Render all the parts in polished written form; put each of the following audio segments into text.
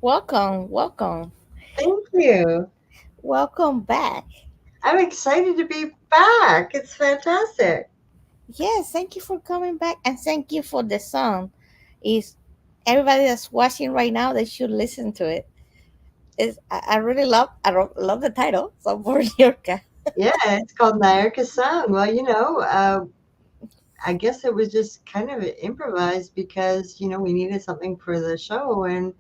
Welcome, welcome, Thank you. welcome back. I'm excited to be back. It's fantastic. Yes, thank you for coming back and thank you for the song. Is everybody that's watching right now they should listen to it. I really love the title. So for your cat. Yeah, it's called Niagara Song. Well, I guess it was just kind of improvised because, we needed something for the show. And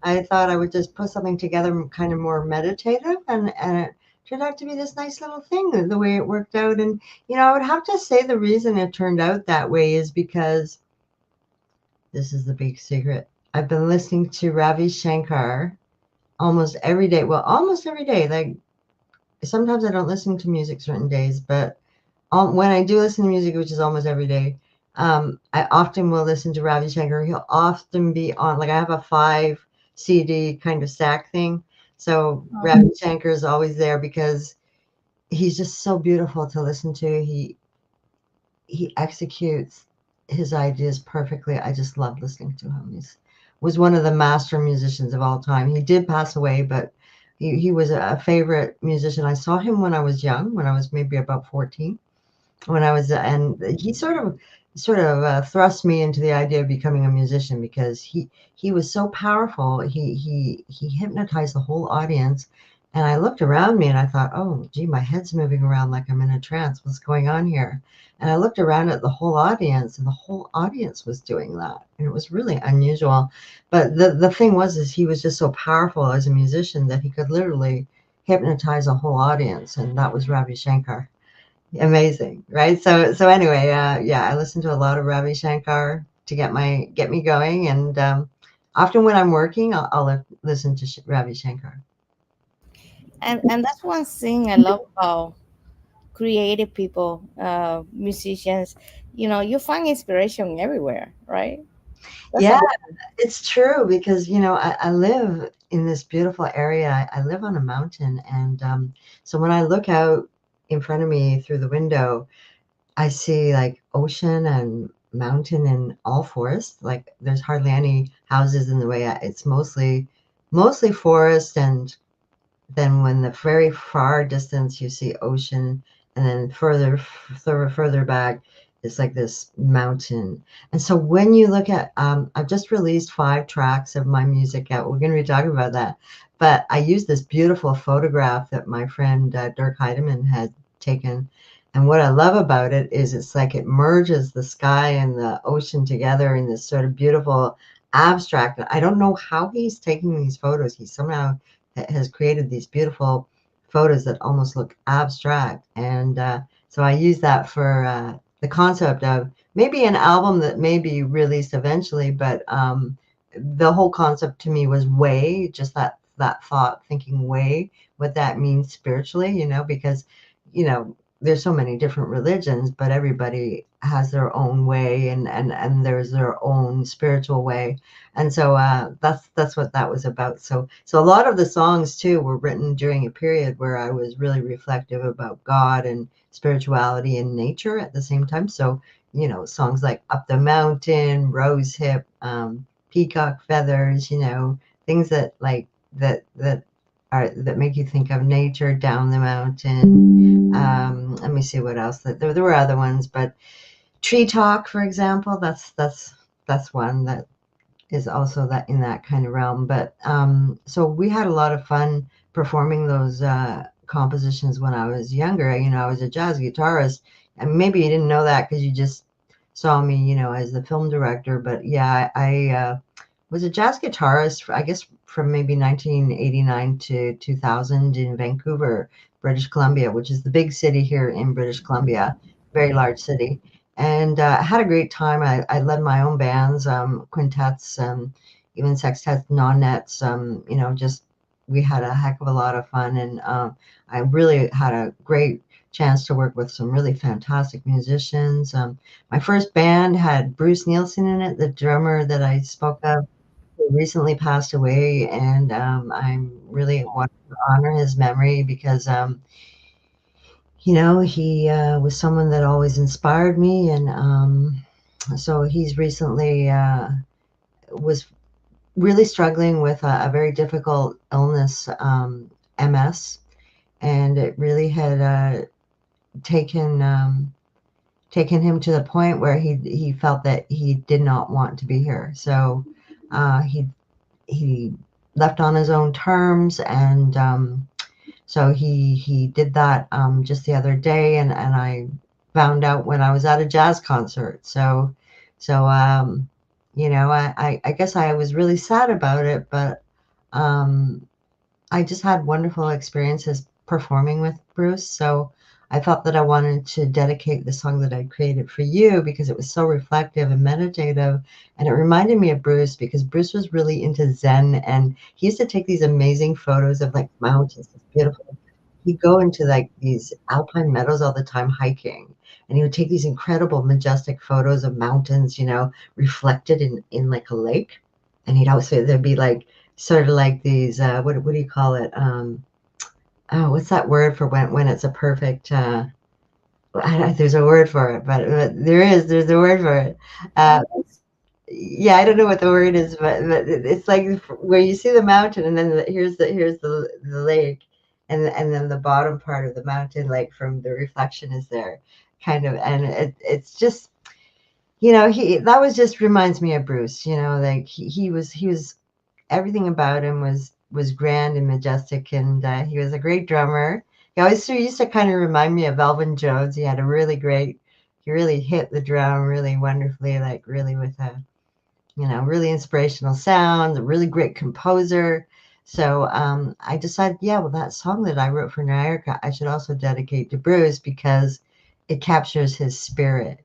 I thought I would just put something together kind of more meditative. And it turned out to be this nice little thing, the way it worked out. And, I would have to say the reason it turned out that way is because this is the big secret. I've been listening to Ravi Shankar almost every day. Well, almost every day. Like sometimes I don't listen to music certain days, but when I do listen to music, which is almost every day, I often will listen to Ravi Shankar. He'll often be on, like I have a 5 CD kind of stack thing. So Ravi Shankar is always there because he's just so beautiful to listen to. He executes his ideas perfectly. I just love listening to him. He's was one of the master musicians of all time. He did pass away, but he was a favorite musician. I saw him when I was young, when I was maybe about 14. When I was, and he sort of thrust me into the idea of becoming a musician because he was so powerful. He hypnotized the whole audience, and I looked around me and I thought, oh, gee, my head's moving around like I'm in a trance. What's going on here? And I looked around at the whole audience, and the whole audience was doing that, and it was really unusual. But the thing was, is he was just so powerful as a musician that he could literally hypnotize a whole audience, and that was Ravi Shankar. Amazing, right? So anyway, yeah, I listen to a lot of Ravi Shankar to get me going, and often when I'm working, I'll listen to Ravi Shankar. And that's one thing I love about creative people, musicians. You find inspiration everywhere, right? That's a Yeah, good it's true because I live in this beautiful area. I live on a mountain, and so when I look out in front of me through the window, I see like ocean and mountain and all forest. Like there's hardly any houses in the way. It's mostly forest, and then when the very far distance you see ocean, and then further back it's like this mountain. And so when you look at, I've just released 5 tracks of my music out. We're going to be talking about that, but I used this beautiful photograph that my friend Dirk Heidemann had taken. And what I love about it is it's like it merges the sky and the ocean together in this sort of beautiful abstract. I don't know how he's taking these photos. He somehow has created these beautiful photos that almost look abstract. And so I use that for the concept of maybe an album that may be released eventually, but the whole concept to me was way, just that thought, thinking way, what that means spiritually, because there's so many different religions, but everybody has their own way, and there's their own spiritual way. And so that's what that was about. So a lot of the songs too were written during a period where I was really reflective about God and spirituality and nature at the same time. So songs like Up the Mountain, Rose Hip, Peacock Feathers, things that like that make you think of nature, Down the Mountain. Let me see what else. There were other ones, but Tree Talk, for example, that's one that is also that in that kind of realm. But so we had a lot of fun performing those compositions when I was younger. I was a jazz guitarist, and maybe you didn't know that because you just saw me, as the film director. But yeah, I was a jazz guitarist, I guess, from maybe 1989 to 2000 in Vancouver, British Columbia, which is the big city here in British Columbia, very large city. And I had a great time. I led my own bands, quintets, even sextets, non-nets. Just we had a heck of a lot of fun, and I really had a great chance to work with some really fantastic musicians. My first band had Bruce Nielsen in it, the drummer that I spoke of, who recently passed away, and I'm really want to honor his memory because he was someone that always inspired me, and so he's recently was really struggling with a very difficult illness, MS, and it really had taken taken him to the point where he felt that he did not want to be here. So he left on his own terms, and so he did that just the other day, and I found out when I was at a jazz concert. So I guess I was really sad about it, but um, I just had wonderful experiences performing with Bruce. So I felt that I wanted to dedicate the song that I created for you because it was so reflective and meditative. And it reminded me of Bruce because Bruce was really into Zen, and he used to take these amazing photos of like mountains. It's beautiful. He'd go into like these alpine meadows all the time hiking. And he would take these incredible, majestic photos of mountains, reflected in like a lake. And he'd also, there'd be like sort of like these what do you call it, oh, what's that word for when it's a perfect there's a word for it, but there's a word for it. uh Balance. yeah, I don't know what the word is, but it's like where you see the mountain, and then here's the lake, and then the bottom part of the mountain, like from the reflection, is there, kind of. And it's just, he that was just reminds me of Bruce. Like he was everything about him was grand and majestic, and he was a great drummer. He always used to kind of remind me of Elvin Jones. He really hit the drum really wonderfully, like really with a really inspirational sound, a really great composer. So I decided, yeah, well, that song that I wrote for Niagara, I should also dedicate to Bruce because it captures his spirit.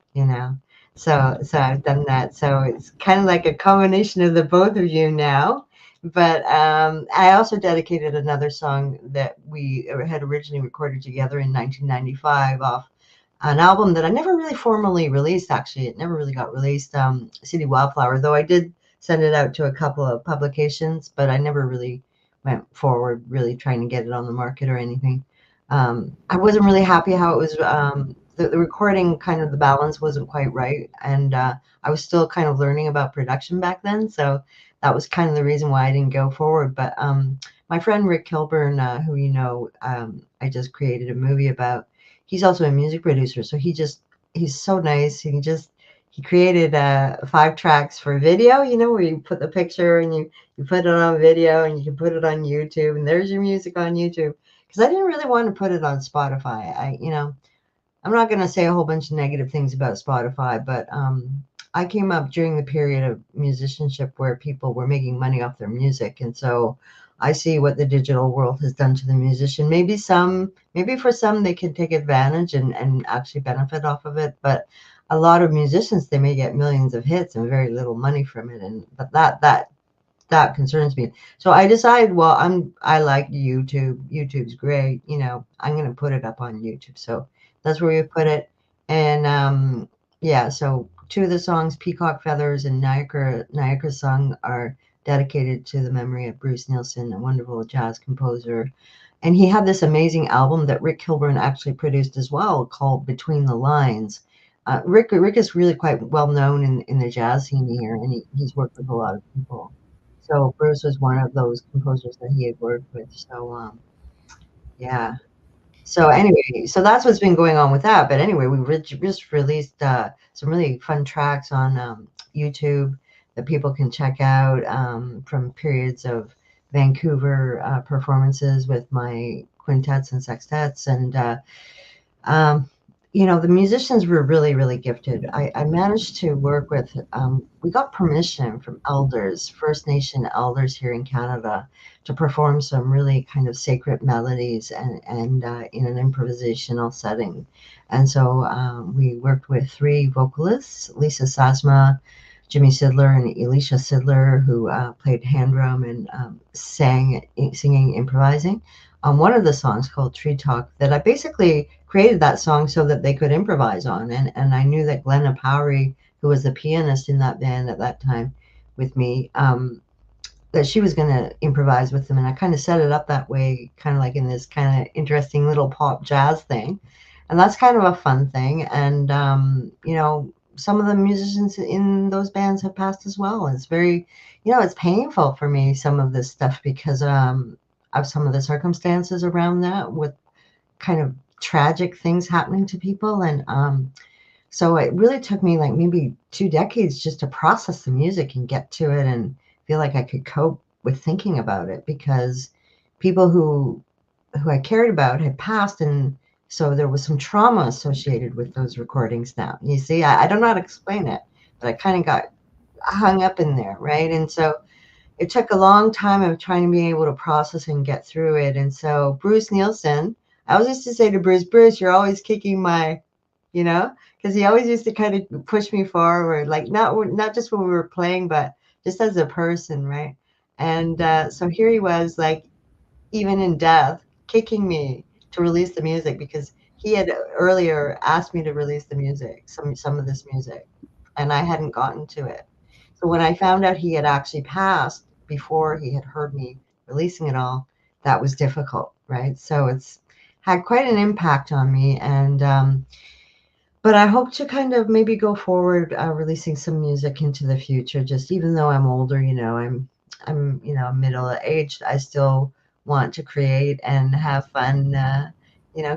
So I've done that. So it's kind of like a combination of the both of you now. But I also dedicated another song that we had originally recorded together in 1995 off an album that I never really formally released. Actually, it never really got released. City Wildflower, though I did send it out to a couple of publications, but I never really went forward, really trying to get it on the market or anything. I wasn't really happy how it was. The recording, kind of the balance wasn't quite right, and I was still kind of learning about production back then, so that was kind of the reason why I didn't go forward. But my friend Rick Kilburn, who I just created a movie about, he's also a music producer, so he's so nice. He created 5 tracks for video, where you put the picture and you put it on video and you can put it on YouTube, and there's your music on YouTube. Because I didn't really want to put it on Spotify. I'm not going to say a whole bunch of negative things about Spotify, but I came up during the period of musicianship where people were making money off their music. And so I see what the digital world has done to the musician. Maybe for some, they can take advantage and actually benefit off of it. But a lot of musicians, they may get millions of hits and very little money from it. But that concerns me. So I decided, well, I like YouTube. YouTube's great. I'm going to put it up on YouTube. So that's where we put it. And yeah, so 2 of the songs, Peacock Feathers and Niagara Song, are dedicated to the memory of Bruce Nielsen, a wonderful jazz composer. And he had this amazing album that Rick Kilburn actually produced as well, called Between the Lines. Rick is really quite well known in the jazz scene here, and he's worked with a lot of people. So Bruce was one of those composers that he had worked with. So yeah. So anyway, so that's what's been going on with that. But anyway, just released some really fun tracks on YouTube that people can check out from periods of Vancouver performances with my quintets and sextets. And um, the musicians were really, really gifted. I managed to work with, we got permission from elders, First Nation elders here in Canada, to perform some really kind of sacred melodies and in an improvisational setting. And so we worked with 3 vocalists, Lisa Sasma, Jimmy Sidler, and Elisha Sidler, who played hand drum and singing, improvising on one of the songs called Tree Talk, that I basically created that song so that they could improvise on. And I knew that Glenna Powery, who was the pianist in that band at that time with me, that she was going to improvise with them. And I kind of set it up that way, kind of like in this kind of interesting little pop jazz thing. And that's kind of a fun thing. And, some of the musicians in those bands have passed as well. It's very, it's painful for me, some of this stuff, because of some of the circumstances around that, with kind of tragic things happening to people. And so it really took me like maybe 2 decades just to process the music and get to it and feel like I could cope with thinking about it, because people who I cared about had passed, and so there was some trauma associated with those recordings now. You see, I don't know how to explain it, but I kind of got hung up in there, right? And so it took a long time of trying to be able to process and get through it. And so Bruce Nielsen, I always used to say to Bruce, Bruce, you're always kicking my, because he always used to kind of push me forward, like not just when we were playing, but just as a person, right? And so here he was, like, even in death, kicking me to release the music, because he had earlier asked me to release the music, some of this music, and I hadn't gotten to it. So when I found out he had actually passed before he had heard me releasing it all, that was difficult, right? So it's had quite an impact on me, and but I hope to kind of maybe go forward, releasing some music into the future. Just even though I'm older, I'm middle aged. I still want to create and have fun.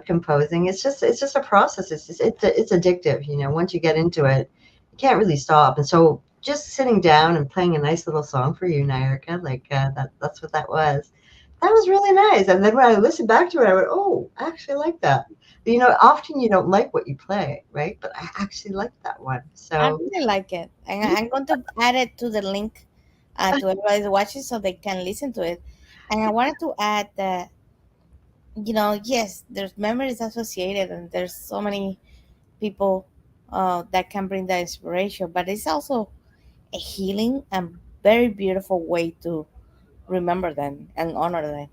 Composing. It's just a process. It's addictive. Once you get into it, you can't really stop. And so just sitting down and playing a nice little song for you, Nyarka, like that's what that was. That was really nice. And then when I listened back to it, I went, "Oh, I actually like that." Often you don't like what you play, right? But I actually like that one. I So, really like it, and yeah. I'm going to add it to the link to everybody's watching so they can listen to it. And I wanted to add that, yes, there's memories associated, and there's so many people that can bring that inspiration, but it's also a healing and very beautiful way to remember them and honor them.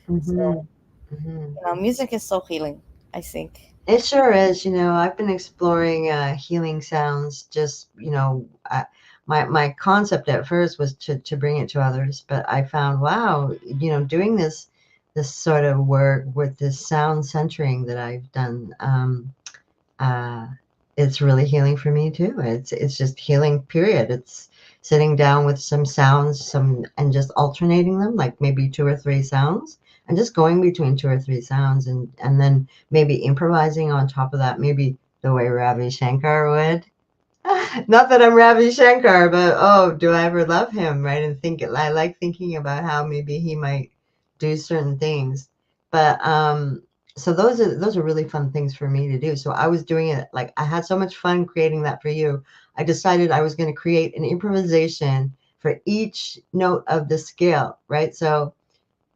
Hmm. So, Hmm. music is so healing, I think. It sure is. I've been exploring healing sounds. Just, my concept at first was to bring it to others, but I found, wow, doing this sort of work with this sound centering that I've done. Uh, it's really healing for me too. It's just healing, period. It's sitting down with some sounds, and just alternating them, like maybe two or three sounds, and just going between two or three sounds, and then maybe improvising on top of that, maybe the way Ravi Shankar would. Not that I'm Ravi Shankar, but oh, do I ever love him, right? And I like thinking about how maybe he might do certain things. But so those are really fun things for me to do. So I was doing it, like, I had so much fun creating that for you. I decided I was going to create an improvisation for each note of the scale, right? So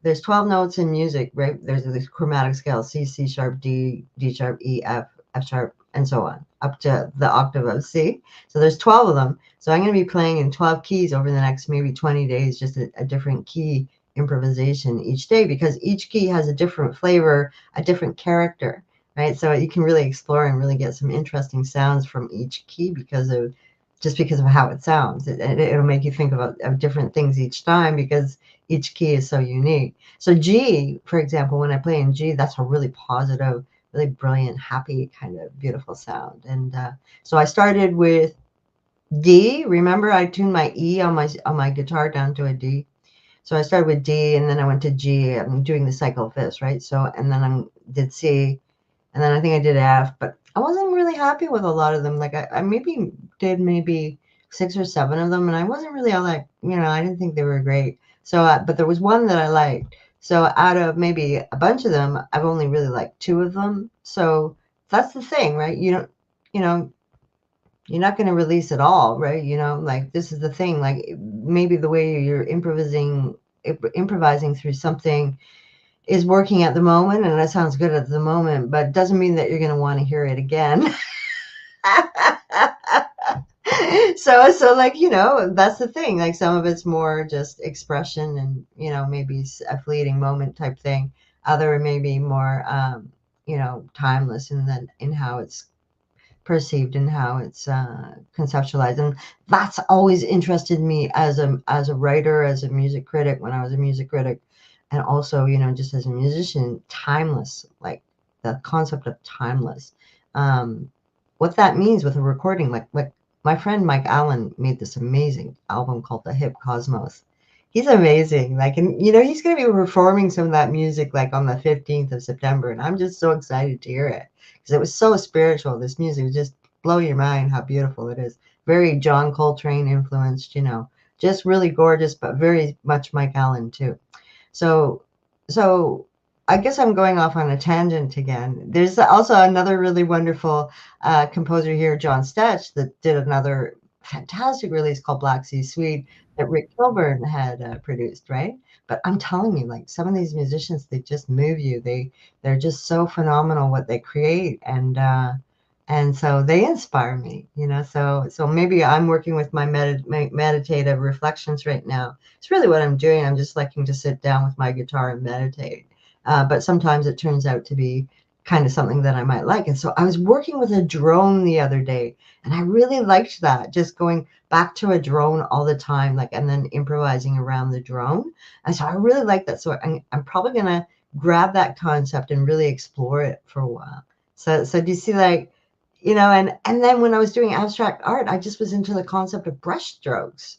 there's 12 notes in music, right? There's this chromatic scale: C, C sharp, D, D sharp, E, F, F sharp, and so on, up to the octave of C. So there's 12 of them. So I'm going to be playing in 12 keys over the next maybe 20 days, just a different key improvisation each day, because each key has a different flavor, a different character, right? So you can really explore and really get some interesting sounds from each key, because of how it sounds. It'll make you think of different things each time, because each key is so unique. So G, for example, when I play in G, that's a really positive, really brilliant, happy, kind of beautiful sound. And so I started with D. Remember, I tuned my E on my guitar down to a D. So I started with D, and then I went to G. I'm doing the cycle fifths, right? So, and then I did C, and then I think I did F, but I wasn't really happy with a lot of them. Like, I maybe did maybe 6 or 7 of them, and I wasn't really all that, I didn't think they were great. So, but there was one that I liked. So out of maybe a bunch of them, I've only really liked 2 of them. So that's the thing, right? You know, you're not going to release it all, right? Like, this is the thing. Like, maybe the way you're improvising through something is working at the moment, and that sounds good at the moment, but doesn't mean that you're going to want to hear it again. So like, that's the thing. Like, some of it's more just expression, and maybe a fleeting moment type thing. Other maybe more timeless in how it's perceived and how it's conceptualized. And that's always interested me as a writer, as a music critic, when I was a music critic, and also, just as a musician. Timeless, like the concept of timeless. What that means with a recording, like my friend Mike Allen made this amazing album called The Hip Cosmos. He's amazing. Like, and he's going to be performing some of that music like on the 15th of September. And I'm just so excited to hear it because it was so spiritual. This music was just blow your mind how beautiful it is. Very John Coltrane influenced, just really gorgeous, but very much Mike Allen too. So, so I guess I'm going off on a tangent again. There's also another really wonderful composer here, John Stetch, that did another fantastic release called Black Sea Suite that Rick Kilburn had produced, right? But I'm telling you, like some of these musicians, they just move you. They're just so phenomenal what they create, and so they inspire me, So maybe I'm working with my meditative reflections right now. It's really what I'm doing. I'm just liking to sit down with my guitar and meditate. But sometimes it turns out to be kind of something that I might like. And so I was working with a drone the other day, and I really liked that. Just going back to a drone all the time, like, and then improvising around the drone. And so I really like that. So I'm probably gonna grab that concept and really explore it for a while. So do you see, like, and then when I was doing abstract art, I just was into the concept of brush strokes.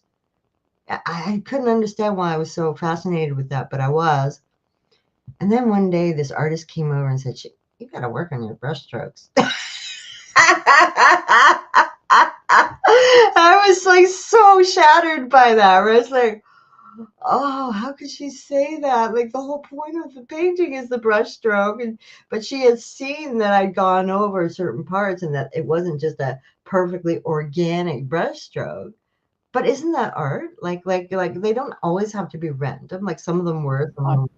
I couldn't understand why I was so fascinated with that, but I was. And then one day, this artist came over and said, "You got to work on your brush strokes." I was like so shattered by that. Where I was like, "Oh, how could she say that? Like the whole point of the painting is the brush stroke." But she had seen that I'd gone over certain parts and that it wasn't just a perfectly organic brush stroke. But isn't that art? Like they don't always have to be random. Like some of them were, some of them,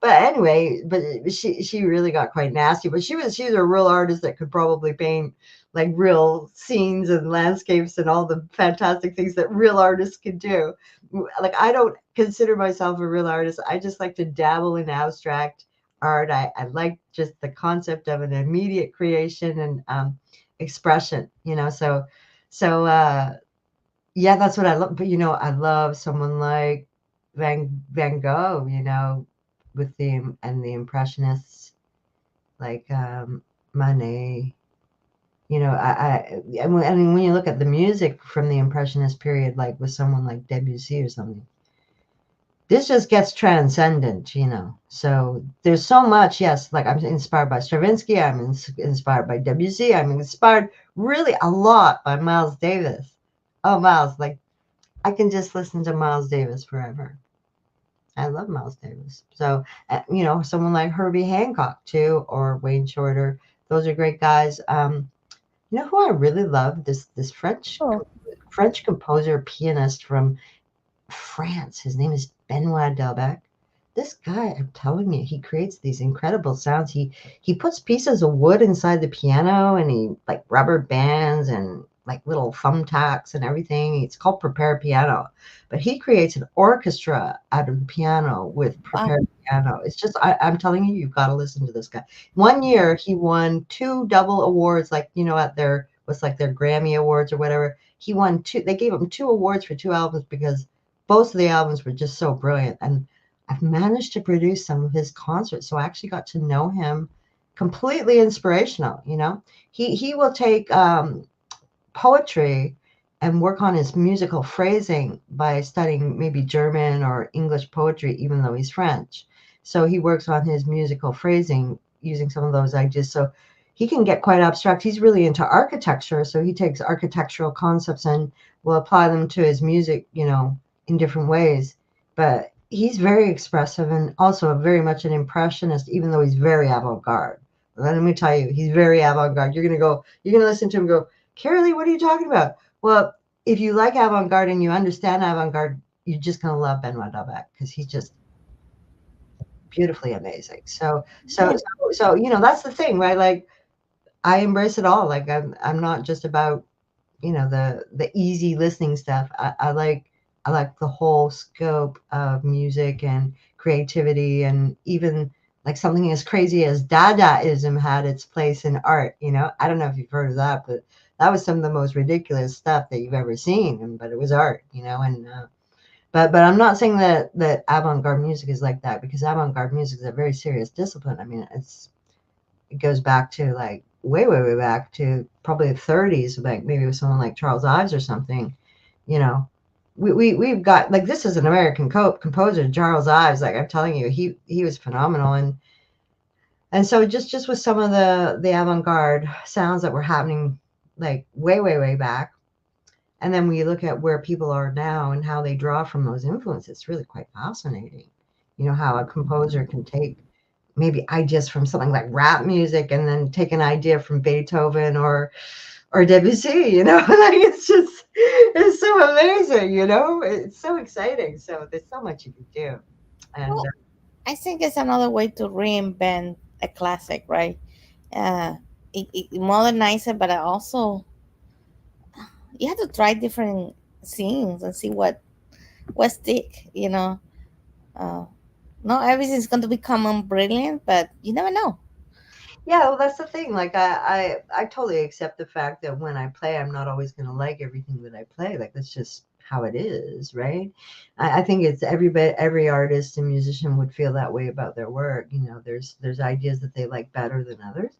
but anyway, but she really got quite nasty. But she's a real artist that could probably paint like real scenes and landscapes and all the fantastic things that real artists can do. Like I don't consider myself a real artist. I just like to dabble in abstract art. I like just the concept of an immediate creation and expression. So yeah, that's what I love. But I love someone like Van Gogh, with the Impressionists, like Manet. I mean, when you look at the music from the Impressionist period, like with someone like Debussy or something, this just gets transcendent. So there's so much. Yes, like I'm inspired by Stravinsky. I'm inspired by Debussy. I'm inspired really a lot by Miles Davis. Oh, Miles, like I can just listen to Miles Davis forever. I love Miles Davis. So, someone like Herbie Hancock too, or Wayne Shorter. Those are great guys. Who I really love? This Oh, French composer pianist from France. His name is Benoit Delbecq. This guy, I'm telling you, he creates these incredible sounds. He puts pieces of wood inside the piano, and he like rubber bands and like little thumbtacks and everything. It's called prepared piano, but he creates an orchestra out of the piano with wow. prepared piano. It's just, I'm telling you, you've got to listen to this guy. One year he won two double awards, like at their what's like their Grammy awards or whatever. He won two. They gave him two awards for two albums because both of the albums were just so brilliant. And I've managed to produce some of his concerts, so I actually got to know him. Completely inspirational. He will take poetry and work on his musical phrasing by studying maybe German or English poetry, even though he's French. So he works on his musical phrasing using some of those ideas. So he can get quite abstract. He's really into architecture, so he takes architectural concepts and will apply them to his music, in different ways. But he's very expressive and also very much an impressionist, even though he's very avant-garde. Let me tell you, he's very avant-garde. You're gonna listen to him go, Kerilie, what are you talking about? Well, if you like avant-garde and you understand avant-garde, you're just gonna love Benoit Delbecq because he's just beautifully amazing. So that's the thing, right? Like I embrace it all. Like I'm not just about the easy listening stuff. I like the whole scope of music and creativity, and even like something as crazy as Dadaism had its place in art. I don't know if you've heard of that, but that was some of the most ridiculous stuff that you've ever seen, but it was art. And but I'm not saying that avant-garde music is like that, because avant-garde music is a very serious discipline. I mean, it goes back to like way, way, way back to probably the 30s, like maybe with someone like Charles Ives or something, you know. We've got like this is an American composer, Charles Ives. Like I'm telling you, he was phenomenal, and so just with some of the avant-garde sounds that were happening like way, way, way back, and then we look at where people are now and how they draw from those influences. It's really quite fascinating. You know, how a composer can take maybe ideas from something like rap music and then take an idea from Beethoven or Debussy, you know, like it's so amazing, you know, it's so exciting. So there's so much you can do. And Well, I think it's another way to reinvent a classic, right? Uh, it modernize it, but also you have to try different scenes and see what stick. Uh, not everything's going to become brilliant, but you never know. yeah, well, that's the thing. Like I totally accept the fact that when I play, I'm not always going to like everything that I play. Like that's just how it is, right? I think it's every artist and musician would feel that way about their work. You know, there's ideas that they like better than others.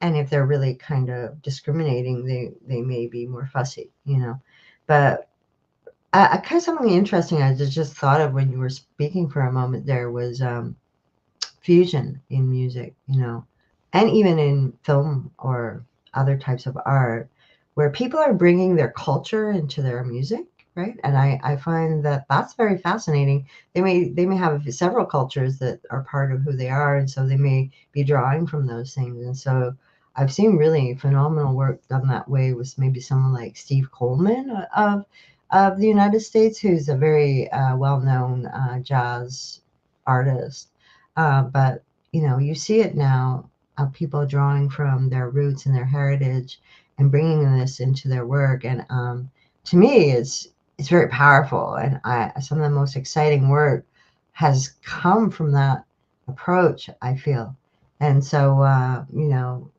And if they're really kind of discriminating, they may be more fussy, you know. But I kind of something interesting I just thought of when you were speaking for a moment there was fusion in music, you know, and even in film or other types of art, where people are bringing their culture into their music, right? And I find that that's very fascinating. They may have several cultures that are part of who they are, and so they may be drawing from those things. And so I've seen really phenomenal work done that way with maybe someone like Steve Coleman of the United States, who's a very well-known jazz artist, but you know, you see it now of people drawing from their roots and their heritage and bringing this into their work. And to me, it's very powerful. And some of the most exciting work has come from that approach, I feel. And so, you know,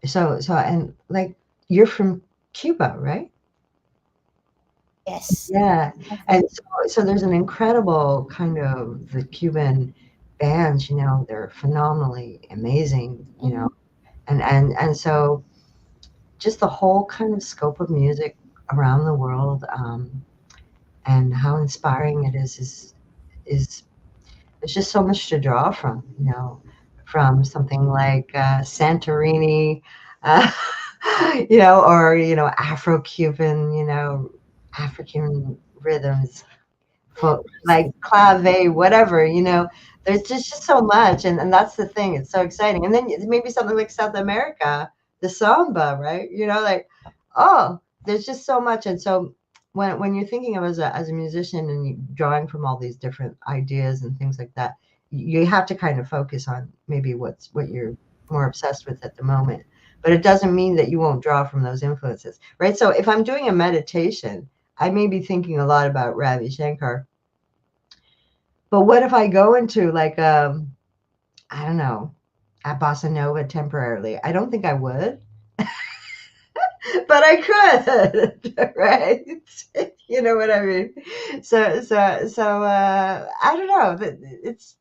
and like you're from Cuba, right? Yes. Yeah, I'm and from- so there's an incredible kind of the Cuban bands, you know, they're phenomenally amazing, you know, Mhm. and so just the whole kind of scope of music around the world, and how inspiring it is there's just so much to draw from, you know, from something like Santorini, uh, you know, or you know, Afro-Cuban, you know, African rhythms Yeah, for like clave, whatever, you know, there's just so much. And that's the thing. It's so exciting. And then maybe something like South America, the samba, right? You know, like, oh, there's just so much. And so when you're thinking of as a musician and you drawing from all these different ideas and things like that, you have to kind of focus on maybe what you're more obsessed with at the moment. But it doesn't mean that you won't draw from those influences, right? So if I'm doing a meditation, I may be thinking a lot about Ravi Shankar, but what if I go into like I don't know, a bossa nova temporarily? I don't think I would, but I could, right? You know what I mean? So I don't know. It's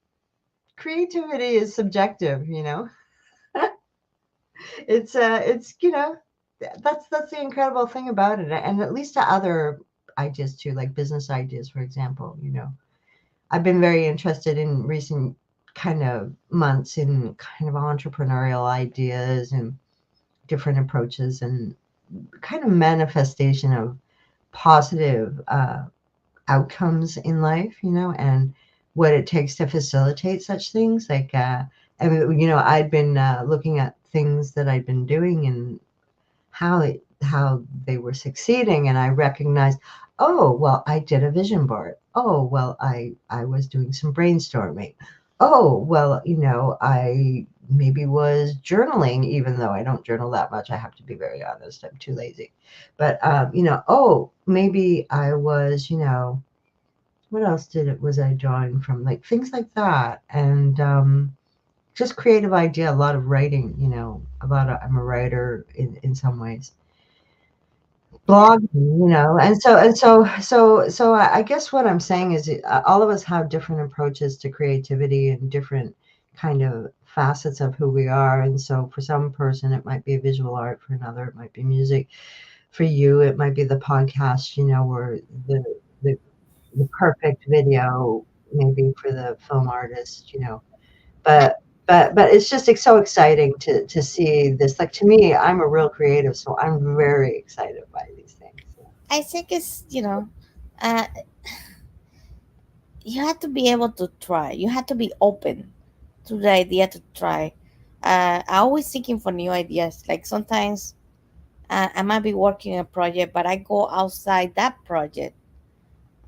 creativity is subjective, you know. It's you know, that's the incredible thing about it, and at least to other ideas too, like business ideas, for example. You know, I've been very interested in recent kind of months in kind of entrepreneurial ideas and different approaches and kind of manifestation of positive outcomes in life, you know, and what it takes to facilitate such things. Like, I mean, you know, I'd been looking at things that I'd been doing and how they were succeeding, and I recognized, oh well, I did a vision board. Oh well, I was doing some brainstorming. Oh well, you know, I maybe was journaling, even though I don't journal that much. I have to be very honest, I'm too lazy. But you know, oh maybe I was, you know, what else was I drawing from, like things like that. And just creative idea, a lot of writing, you know, I'm a writer in some ways, yeah, blogging, you know. And so I guess what I'm saying is all of us have different approaches to creativity and different kind of facets of who we are. And so for some person, it might be visual art. For another, it might be music. For you, it might be the podcast, or the, the perfect video, maybe for the film artist, but but it's just so exciting to see this. Like, to me, I'm a real creative, so I'm very excited by these things. I think it's, uh, you have to be able to try. You have to be open to the idea to try. I always seeking for new ideas. Like sometimes I might be working a project, but I go outside that project.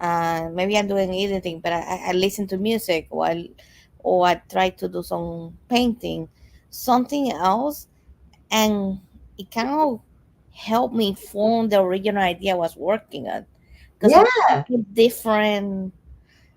Maybe I'm doing editing, but I listen to music or I try to do some painting, something else, and it kind of helped me form the original idea I was working on because Yeah, we work at different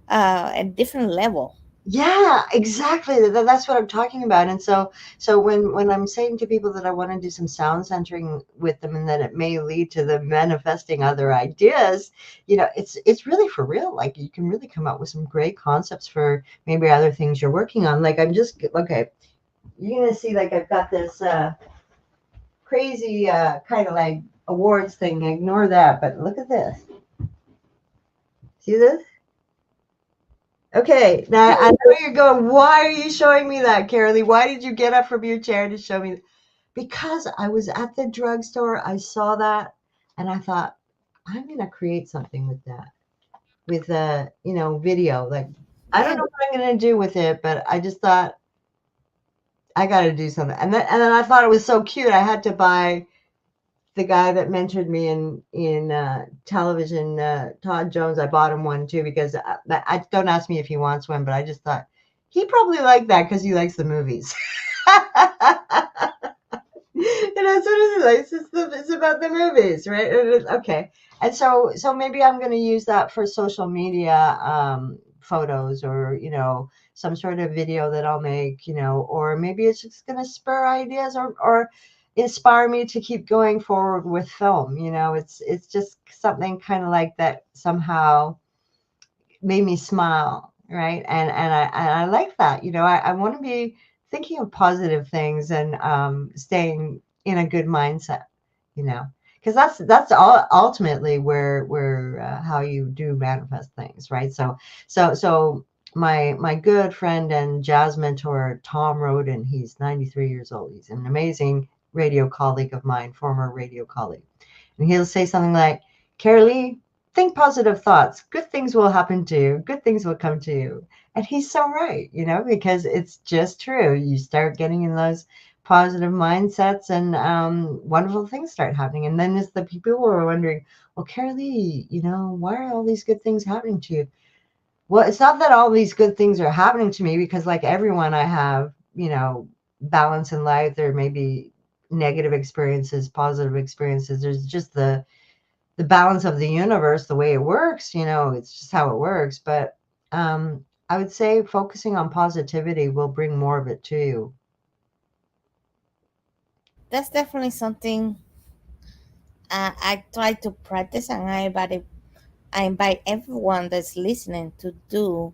at different level. yeah, exactly. That's what I'm talking about. And so when I'm saying to people that I want to do some sound centering with them, and that it may lead to them manifesting other ideas, it's really for real. Like, you can really come up with some great concepts for maybe other things you're working on. Like, I'm just okay. You're gonna see, like, I've got this crazy kind of like awards thing. Ignore that, but look at this. See this? Okay, now I know you're going, why are you showing me that, Kerilie? Why did you get up from your chair to show me? Because I was at the drugstore, I saw that, and I thought, I'm gonna create something with that, with video. Like, I Yeah, don't know what I'm gonna do with it, but I just thought I got to do something. And then I thought it was so cute. I had to buy the guy that mentored me in television, Todd Jones. I bought him one too because I don't ask me if he wants one, but I just thought he probably liked that because he likes the movies. And that's what it is. It's about the movies, right? Okay. And so maybe I'm going to use that for social media photos, or some sort of video that I'll make, or maybe it's just going to spur ideas, or inspire me to keep going forward with film. It's just something kind of like that somehow made me smile, right? And I like that. I want to be thinking of positive things, and staying in a good mindset, you know, because that's all ultimately where how you do manifest things, right? So my good friend and jazz mentor Tom Roden, he's 93 years old. He's an amazing radio colleague of mine, former radio colleague, and he'll say something like, Carolee, think positive thoughts. Good things will happen to you. Good things will come to you. And he's so right, because it's just true. You start getting in those positive mindsets, and wonderful things start happening. And then it's the people who are wondering, well, Carolee, why are all these good things happening to you? Well, it's not that all these good things are happening to me, because like everyone, I have, balance in life. There may be negative experiences, positive experiences. There's just the balance of the universe, the way it works, it's just how it works. But I would say focusing on positivity will bring more of it to you. that's definitely something I try to practice, and I invite everyone that's listening to do.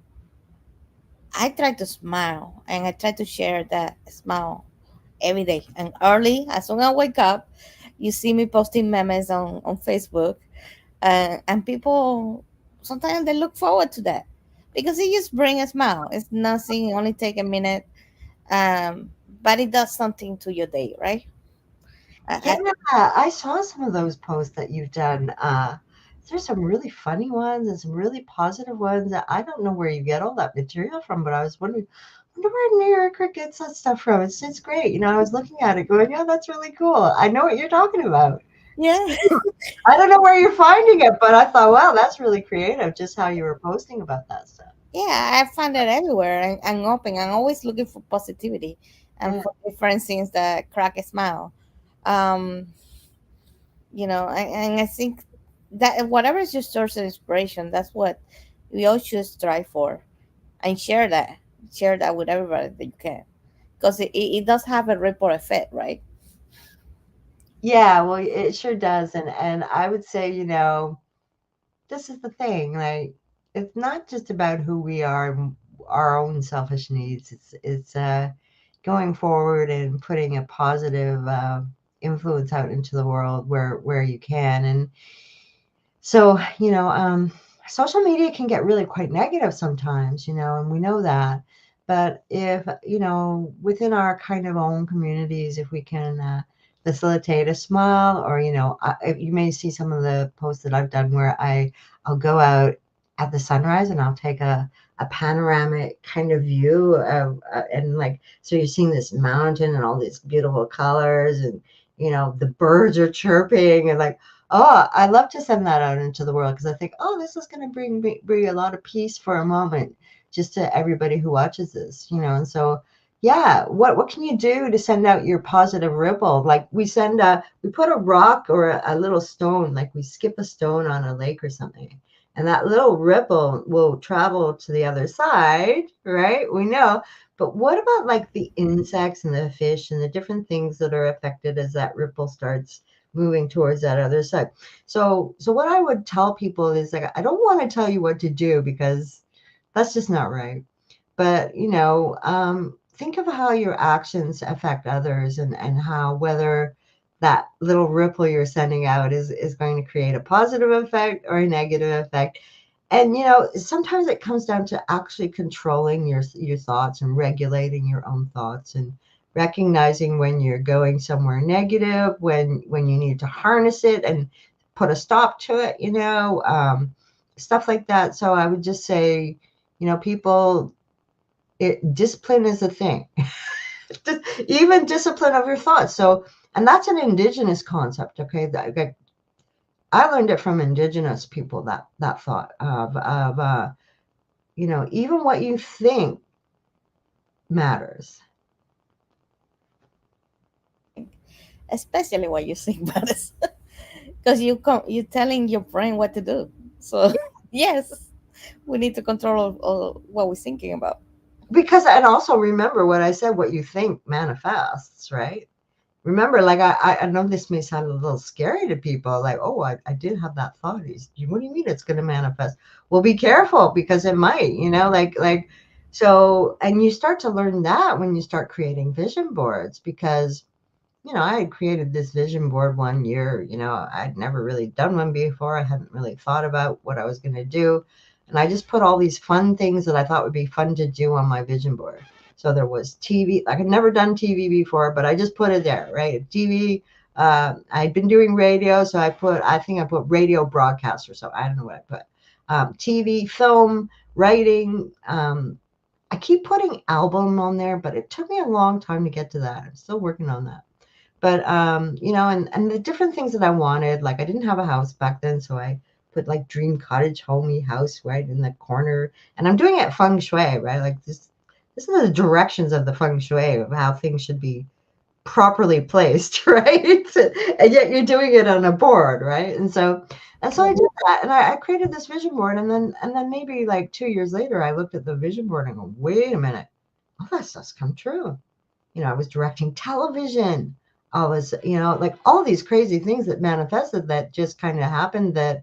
I try to smile, and I try to share that smile every day. And early, as soon as I wake up, you see me posting memes on Facebook, and people sometimes they look forward to that because it just brings a smile. It's nothing, it only take a minute, but it does something to your day, right? Yeah, I, I saw some of those posts that you've done. There's some really funny ones and some really positive ones. I don't know where you get all that material from, but I was wondering, wonder where New Yorker gets that stuff from. It's great. I was looking at it going, yeah, that's really cool. I know what you're talking about. yeah. I don't know where you're finding it, but I thought, wow, that's really creative, just how you were posting about that stuff. Yeah, I find it everywhere. I'm open. I'm always looking for positivity and Yeah. for different things that crack a smile. Um, and I think that whatever is your source of inspiration, that's what we all should strive for, and share that with everybody that you can, because it does have a ripple effect, right? Yeah, well, it sure does. And I would say, this is the thing, like, it's not just about who we are, our own selfish needs. It's going forward and putting a positive influence out into the world where you can. And so, social media can get really quite negative sometimes, and we know that. But if, within our kind of own communities, if we can facilitate a smile, or, you may see some of the posts that I've done where I'll go out at the sunrise and I'll take a panoramic kind of view of, and like, so you're seeing this mountain and all these beautiful colors, and, the birds are chirping, and like, oh, I love to send that out into the world because I think, oh, this is going to bring a lot of peace for a moment, just to everybody who watches this. And so, yeah, what can you do to send out your positive ripple? Like we put a rock or a little stone, like we skip a stone on a lake or something, and that little ripple will travel to the other side, right? We know. But what about like the insects and the fish and the different things that are affected as that ripple starts moving towards that other side? So what I would tell people is, like, I don't want to tell you what to do because that's just not right. But think of how your actions affect others, and how, whether that little ripple you're sending out is going to create a positive effect or a negative effect. And sometimes it comes down to actually controlling your thoughts and regulating your own thoughts, and recognizing when you're going somewhere negative, when you need to harness it and put a stop to it, stuff like that. So I would just say, people, discipline is a thing. Even discipline of your thoughts. So, and that's an indigenous concept. Okay, that I learned it from indigenous people, that thought of even what you think matters. Especially what you think about it, because you're telling your brain what to do. So yes, we need to control all what we're thinking about. Because, and also remember what I said, what you think manifests, right? Remember, like, I know this may sound a little scary to people, like, oh, I did have that thought. What do you mean it's going to manifest? Well, be careful, because it might, so, and you start to learn that when you start creating vision boards, because I had created this vision board one year. I'd never really done one before. I hadn't really thought about what I was going to do. And I just put all these fun things that I thought would be fun to do on my vision board. So there was TV. I had never done TV before, but I just put it there, right? TV. I'd been doing radio, so I think I put radio broadcaster. So I don't know what I put. TV, film, writing. I keep putting album on there, but it took me a long time to get to that. I'm still working on that. But and the different things that I wanted, like, I didn't have a house back then, so I put like dream cottage, homey house right in the corner, and I'm doing it feng shui, right? Like this are the directions of the feng shui of how things should be properly placed, right? And yet you're doing it on a board, right? And so I did that, and I created this vision board, and then maybe like 2 years later, I looked at the vision board and go, wait a minute, all that stuff's come true. I was directing television. I was, like, all these crazy things that manifested, that just kind of happened, that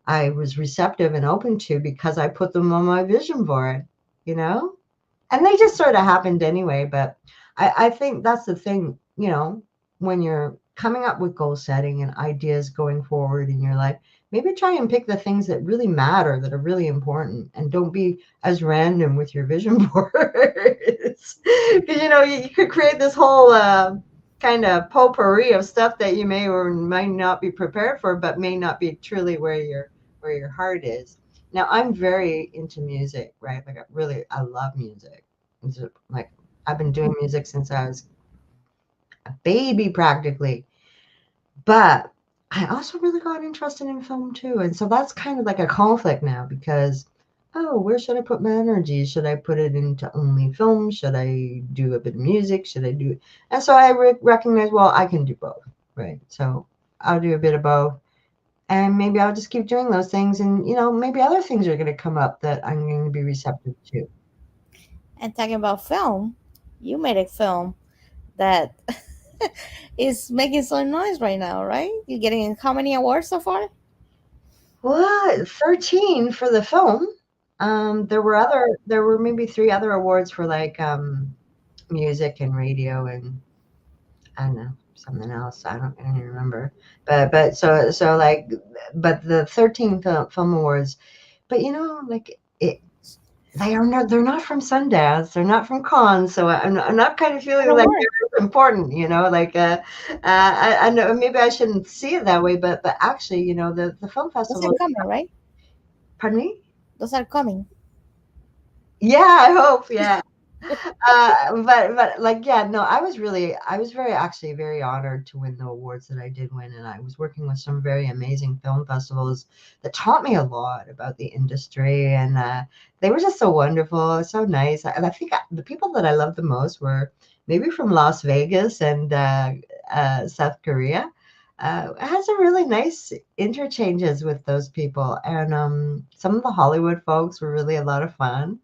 I was receptive and open to because I put them on my vision board, you know? And they just sort of happened anyway. But I think that's the thing, when you're coming up with goal setting and ideas going forward in your life, maybe try and pick the things that really matter, that are really important, and don't be as random with your vision boards. Because, you could create this whole kind of potpourri of stuff that you may or might not be prepared for, but may not be truly where your heart is. Now, I'm very into music, right? Like, I love music. Like, I've been doing music since I was a baby practically. But I also really got interested in film too. And so that's kind of like a conflict now, because, oh, where should I put my energy? Should I put it into only film? Should I do a bit of music? Should I do? And so I recognize, well, I can do both, right? So I'll do a bit of both. And maybe I'll just keep doing those things. And, maybe other things are going to come up that I'm going to be receptive to. And talking about film, you made a film that is making some noise right now, right? You're getting how many awards so far? What? 13 for the film. there were maybe three other awards for like music and radio and I don't know something else. I don't even remember. But so like but the 13 film awards. But like they're not from Sundance, they're not from Cannes, so I'm not kind of feeling Don't like worry. they're important, like I know maybe I shouldn't see it that way, but actually, the film Those are festival. coming, right? Pardon me? Those are coming. Yeah, I hope. Yeah. But like, yeah, no, I was very actually very honored to win the awards that I did win, and I was working with some very amazing film festivals that taught me a lot about the industry, and they were just so wonderful, so nice. And I think the people that I loved the most were maybe from Las Vegas and South Korea. I had some really nice interchanges with those people, and some of the Hollywood folks were really a lot of fun.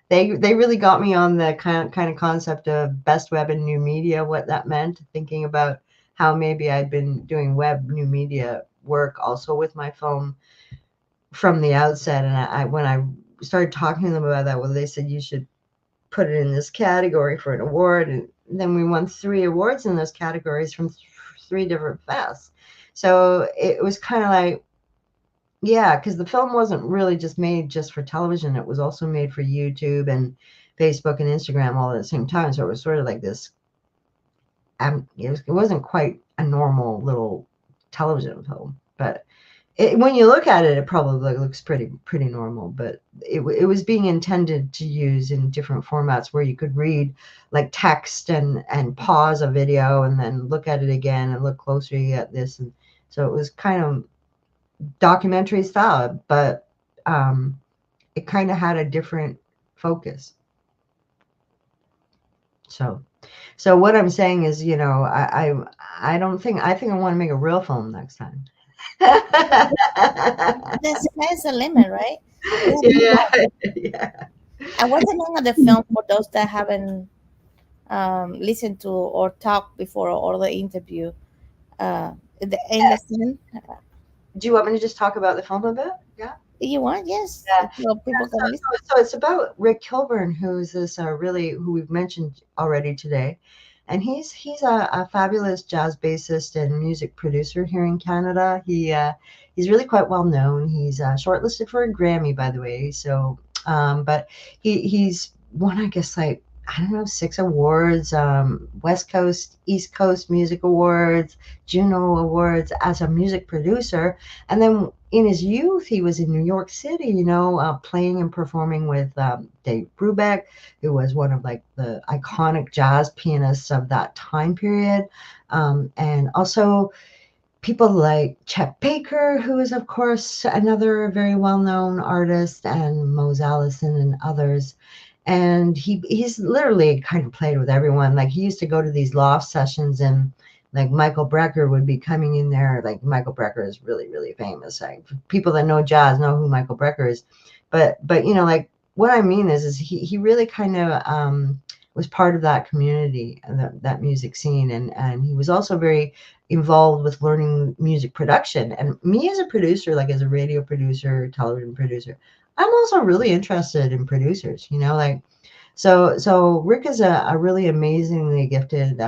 They really got me on the kind of concept of best web and new media, what that meant, thinking about how maybe I'd been doing web new media work also with my film from the outset. And I when I started talking to them about that, well, they said you should put it in this category for an award. And then we won 3 awards in those categories from 3 different fests. So it was kind of like, yeah, because the film wasn't really just made just for television. It was also made for YouTube and Facebook and Instagram all at the same time. So it was sort of like this. It wasn't quite a normal little television film, but when you look at it, it probably looks pretty normal. But it was being intended to use in different formats where you could read like text and pause a video and then look at it again and look closer at this. And so it was kind of documentary style, but it kind of had a different focus. So, so what I'm saying is, I don't think I think I want to make a real film next time. The sky's the limit, right? We have to Yeah, go. yeah. And what's the name of the film for those that haven't listened to or talked before or the interview? The Innocent. Do you want me to just talk about the film a bit? Yeah. You want? Yes. Yeah. So people can listen. So it's about Rick Kilburn, who's this really who we've mentioned already today, and he's a fabulous jazz bassist and music producer here in Canada. He's really quite well known. He's shortlisted for a Grammy, by the way. So, but he's won, I guess, like I don't know, 6 awards, West Coast, East Coast Music Awards, Juno Awards as a music producer, and then in his youth, he was in New York City, playing and performing with Dave Brubeck, who was one of like the iconic jazz pianists of that time period. And also people like Chet Baker, who is, of course, another very well known artist, and Mose Allison and others. And he's literally kind of played with everyone. Like he used to go to these loft sessions and like Michael Brecker would be coming in there. Like Michael Brecker is really, really famous. Like people that know jazz know who Michael Brecker is. But like what I mean is he really kind of was part of that community and that music scene. And he was also very involved with learning music production. And me as a producer, like as a radio producer, television producer, I'm also really interested in producers, like so Rick is a really amazingly gifted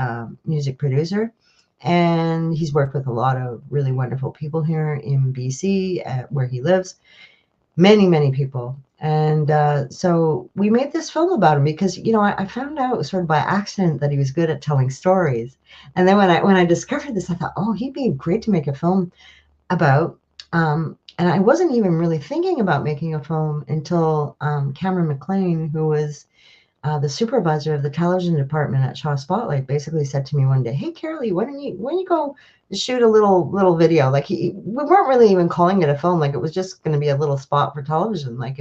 music producer, and he's worked with a lot of really wonderful people here in BC, where he lives, many people. And so we made this film about him because I found out sort of by accident that he was good at telling stories, and then when I discovered this, I thought, oh, he'd be great to make a film about. And I wasn't even really thinking about making a film until Cameron McLean, who was the supervisor of the television department at Shaw Spotlight, basically said to me one day, "Hey, Kerilie, why don't you go shoot a little video?" Like we weren't really even calling it a film. Like it was just going to be a little spot for television. Like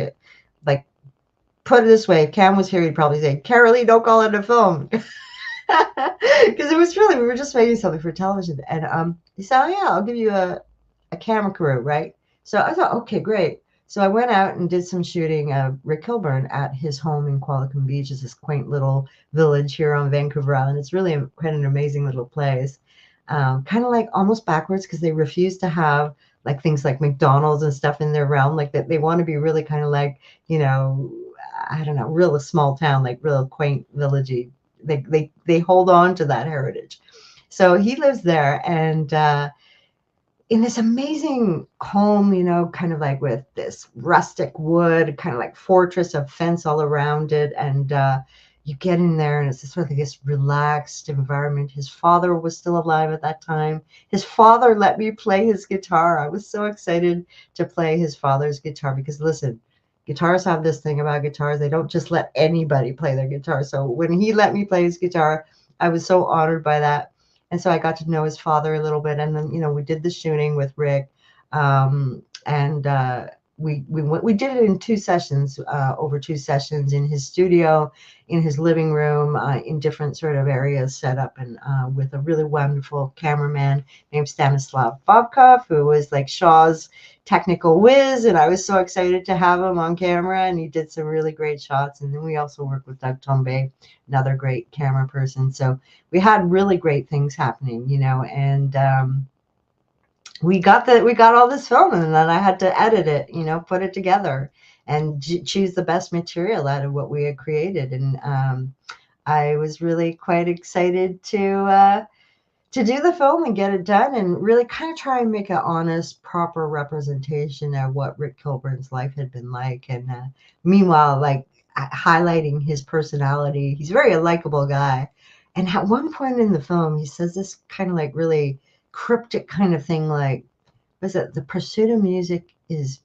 put it this way, if Cam was here, he'd probably say, "Kerilie, don't call it a film." Because it was really, we were just making something for television. And he said, "Oh yeah, I'll give you a camera crew," right? So I thought, okay, great. So I went out and did some shooting of Rick Kilburn at his home in Qualicum Beach. It's this quaint little village here on Vancouver Island. It's really quite an amazing little place. Kind of like almost backwards because they refused to have like things like McDonald's and stuff in their realm, like that they want to be really kind of like, you know, I don't know, real small town, like real quaint villagey. They hold on to that heritage. So he lives there, and in this amazing home, you know, kind of like with this rustic wood, kind of like fortress of fence all around it. And you get in there and it's just sort of this relaxed environment. His father was still alive at that time. His father let me play his guitar. I was so excited to play his father's guitar because listen, guitarists have this thing about guitars. They don't just let anybody play their guitar. So when he let me play his guitar, I was so honored by that. And so I got to know his father a little bit, and then we did the shooting with Rick, and we did it in 2 sessions, over 2 sessions in his studio, in his living room, in different sort of areas set up, and with a really wonderful cameraman named Stanislav Bobkov, who was like Shaw's technical whiz, and I was so excited to have him on camera, and he did some really great shots. And then we also worked with Doug Tombe, another great camera person. So we had really great things happening, and we got all this film, and then I had to edit it, put it together and choose the best material out of what we had created. And I was really quite excited to do the film and get it done and really kind of try and make an honest, proper representation of what Rick Kilburn's life had been like. And meanwhile, like highlighting his personality. He's a very likable guy. And at one point in the film, he says this kind of like really cryptic kind of thing, like, was it the pursuit of music is,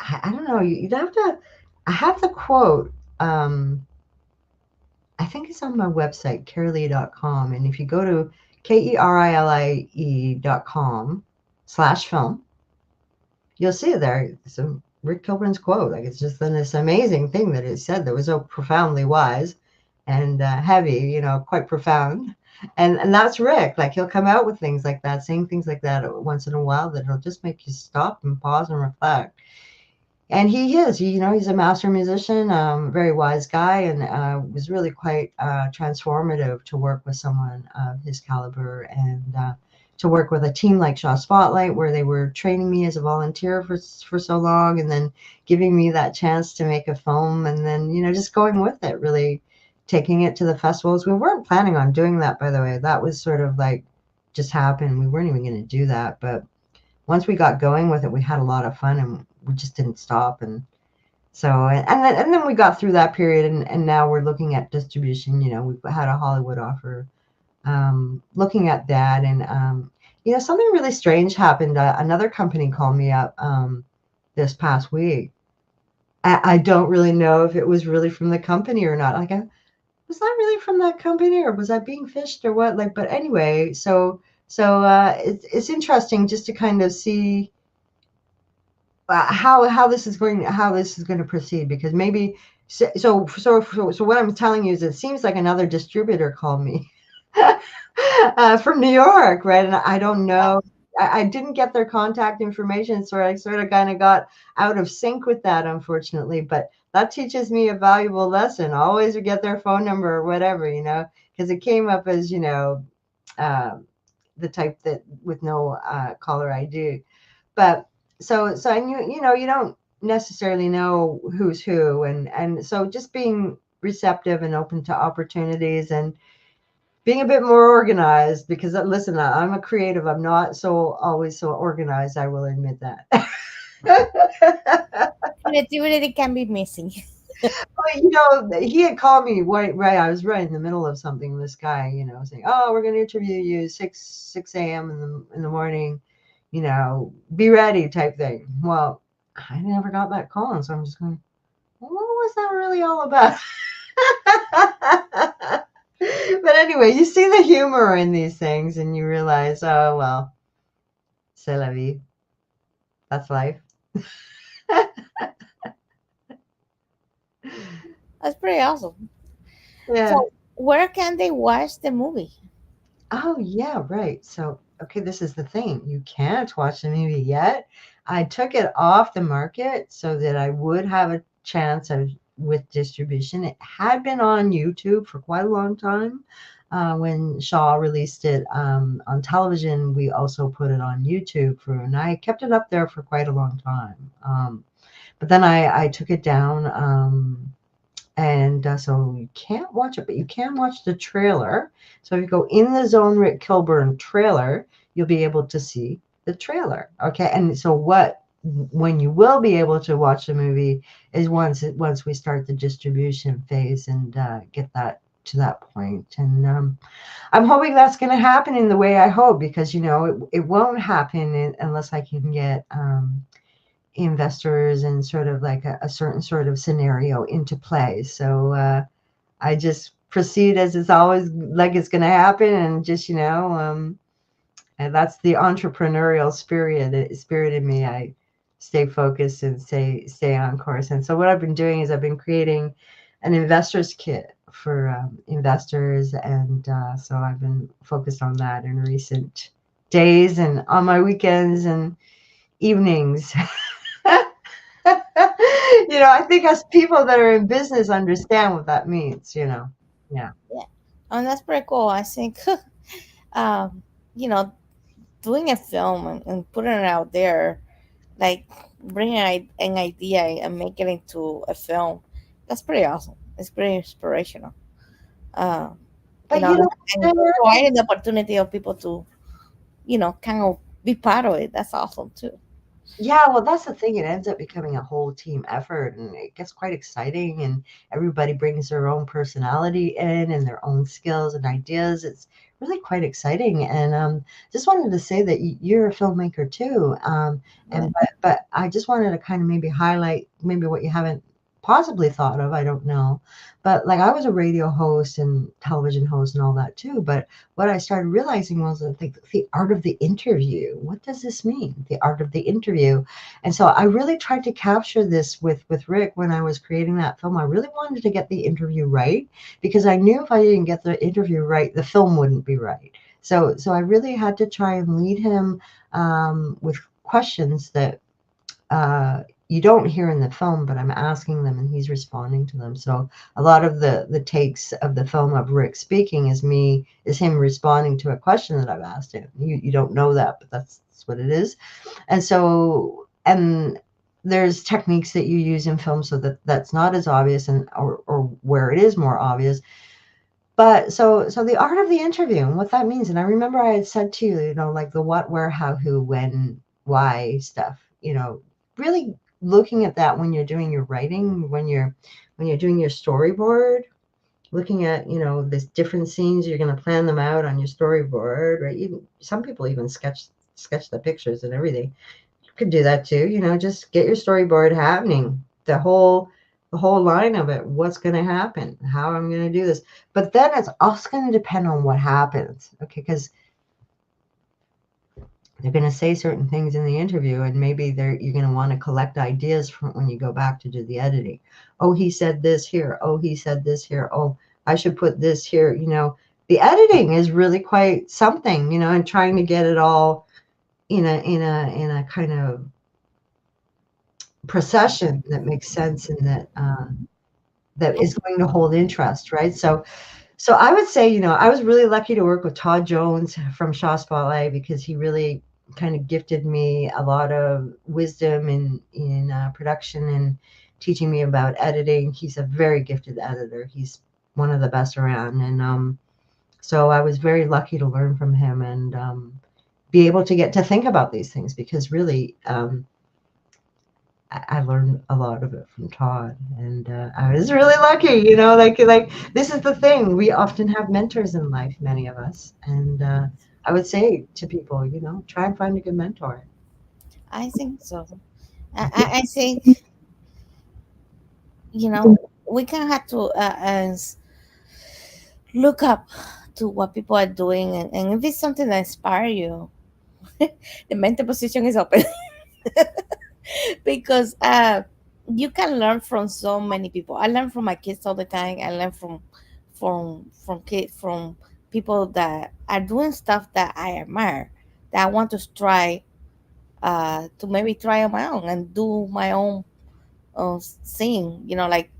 I don't know, you'd have to, I have the quote. I think it's on my website, Kerilie.com. And if you go to KERILIE.com/film, you'll see it there. So Rick Kilburn's quote, like it's just this amazing thing that it said that was so profoundly wise and heavy, quite profound. And that's Rick. Like he'll come out with things like that, saying things like that once in a while that will just make you stop and pause and reflect. And he's a master musician, very wise guy, and was really quite transformative to work with someone of his caliber, and to work with a team like Shaw Spotlight, where they were training me as a volunteer for so long, and then giving me that chance to make a film, and then just going with it, really taking it to the festivals. We weren't planning on doing that, by the way. That was sort of like just happened. We weren't even going to do that, but once we got going with it, we had a lot of fun, and we just didn't stop. And so, and then we got through that period, and now we're looking at distribution. We've had a Hollywood offer, looking at that, and something really strange happened. Another company called me up this past week. I don't really know if it was really from the company or not. Like, was that really from that company, or was I being fished, or what? Like, but anyway, so it's interesting just to kind of see how this is going to proceed, because maybe so what I'm telling you is it seems like another distributor called me from New York, right? And I don't know. I didn't get their contact information, so I sort of kind of got out of sync with that, unfortunately. But that teaches me a valuable lesson. Always get their phone number or whatever, because it came up as, uh, the type that with no caller ID. But so I knew, you don't necessarily know who's who, and so just being receptive and open to opportunities, and being a bit more organized, because listen, I'm a creative. I'm not always so organized. I will admit that. Creativity can be missing. But, he had called me right. I was right in the middle of something. This guy, saying, "Oh, we're going to interview you 6 a.m. in the morning. Be ready," type thing. Well, I never got that call, and so I'm just going, well, what was that really all about? But anyway, you see the humor in these things, and you realize, oh well, c'est la vie. That's life. That's pretty awesome. Yeah. So, where can they watch the movie? Oh, yeah, right. So, okay, this is the thing. You can't watch the movie yet. I took it off the market so that I would have a chance of with distribution. It had been on YouTube for quite a long time. When Shaw released it on television, we also put it on YouTube and I kept it up there for quite a long time. But then I took it down. And so you can't watch it, but you can watch the trailer. So if you go in the Zone Rick Kilburn trailer, you'll be able to see the trailer. Okay, and so when you will be able to watch the movie is once we start the distribution phase and get that to that point. And I'm hoping that's going to happen in the way I hope, because it won't happen unless I can get investors and sort of like a certain sort of scenario into play. So I just proceed as it's always like it's going to happen, and just and that's the entrepreneurial spirit in me. I stay focused and stay on course. And so what I've been doing is I've been creating an investors kit for investors, and so I've been focused on that in recent days and on my weekends and evenings. I think as people that are in business understand what that means. Yeah. Yeah, and that's pretty cool. I think, um, you know, doing a film and putting it out there, like bringing an idea and making it into a film, that's pretty awesome. It's pretty inspirational. Uh, But and providing the opportunity of people to, kind of be part of it. That's awesome too. yeah, well, that's the thing. It ends up becoming a whole team effort, and it gets quite exciting, and everybody brings their own personality in and their own skills and ideas. It's really quite exciting. And just wanted to say that you're a filmmaker too. Right. But I just wanted to kind of maybe highlight maybe what you haven't possibly thought of. I don't know. But like I was a radio host and television host and all that too. But what I started realizing was that the art of the interview. What does this mean? The art of the interview. And so I really tried to capture this with Rick when I was creating that film. I really wanted to get the interview right, because I knew if I didn't get the interview right, the film wouldn't be right. So I really had to try and lead him with questions that you don't hear in the film, but I'm asking them and he's responding to them. So a lot of the takes of the film of Rick speaking is him responding to a question that I've asked him. You don't know that, but that's what it is. And so there's techniques that you use in film so that that's not as obvious, and or where it is more obvious. But so the art of the interview and what that means. And I remember I had said to you, like the what, where, how, who, when, why stuff, really looking at that when you're doing your writing, when you're doing your storyboard, looking at, the different scenes, you're going to plan them out on your storyboard, right? Even some people even sketch the pictures and everything. Could do that too, just get your storyboard happening, the whole line of it, what's going to happen, how I'm going to do this. But then it's also going to depend on what happens, okay? Because they're going to say certain things in the interview, and maybe you're going to want to collect ideas from when you go back to do the editing. Oh, he said this here. Oh, he said this here. Oh, I should put this here. The editing is really quite something, and trying to get it all in a kind of procession that makes sense, and that is going to hold interest, right? So I would say, I was really lucky to work with Todd Jones from Shaw Spotlight, because he really kind of gifted me a lot of wisdom in production and teaching me about editing. He's a very gifted editor. He's one of the best around, and so I was very lucky to learn from him and be able to get to think about these things, because really. I learned a lot of it from Todd, and I was really lucky. Like this is the thing. We often have mentors in life, many of us, and I would say to people, try and find a good mentor. I think so. I think, we can have to look up to what people are doing, and if it's something that inspire you, the mentor position is open. Because you can learn from so many people. I learn from my kids all the time. I learn from people that are doing stuff that I admire, that I want to try, to maybe try on my own and do my own thing. Like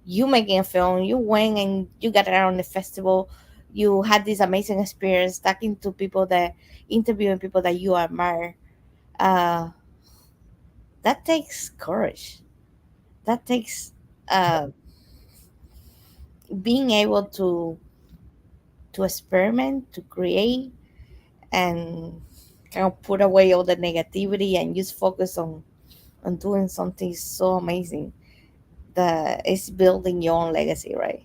you making a film, you went and you got it on the festival, you had this amazing experience talking to people that interviewing people that you admire. uh that takes courage. That takes uh being able to experiment, to create, and kind of put away all the negativity and just focus on doing something so amazing that is building your own legacy, right?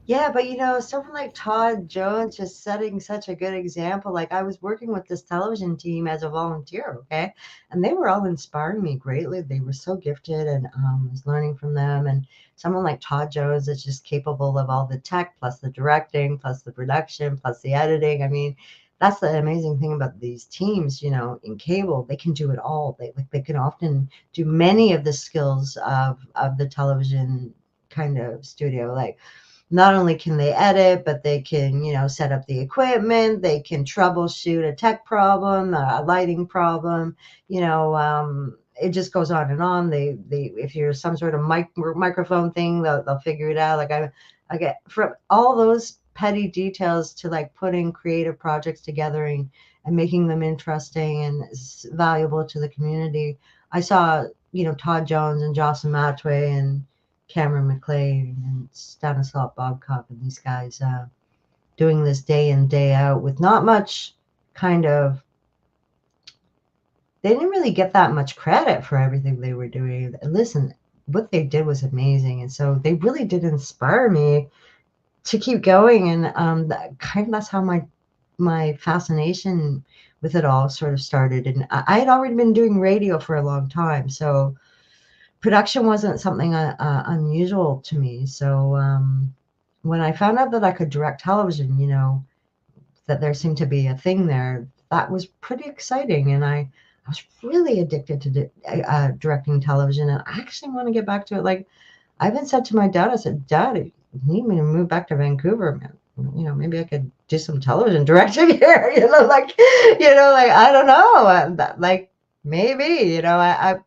Yeah, but someone like Todd Jones just setting such a good example. Like I was working with this television team as a volunteer, okay? And they were all inspiring me greatly. They were so gifted and I was learning from them. And someone like Todd Jones is just capable of all the tech, plus the directing, plus the production, plus the editing. I mean, that's the amazing thing about these teams, in cable, they can do it all. They can often do many of the skills of the television kind of studio. Like not only can they edit, but they can, set up the equipment. They can troubleshoot a tech problem, a lighting problem. It just goes on and on. They if you're some sort of microphone thing, they'll figure it out. Like I get from all those petty details to like putting creative projects together and making them interesting and valuable to the community. I saw, Todd Jones and Jocelyn Matway and Cameron McLean and Stanislav Bobkov and these guys doing this day in, day out with not much kind of, they didn't really get that much credit for everything they were doing. Listen, what they did was amazing. And so they really did inspire me to keep going. And that's how my fascination with it all sort of started. And I had already been doing radio for a long time. So production wasn't something unusual to me. So when I found out that I could direct television, that there seemed to be a thing there, that was pretty exciting. And I was really addicted to directing television. And I actually want to get back to it. Like I even said to my dad, I said, Dad, you need me to move back to Vancouver, man. Maybe I could do some television directing here, like, I don't know. Like, maybe,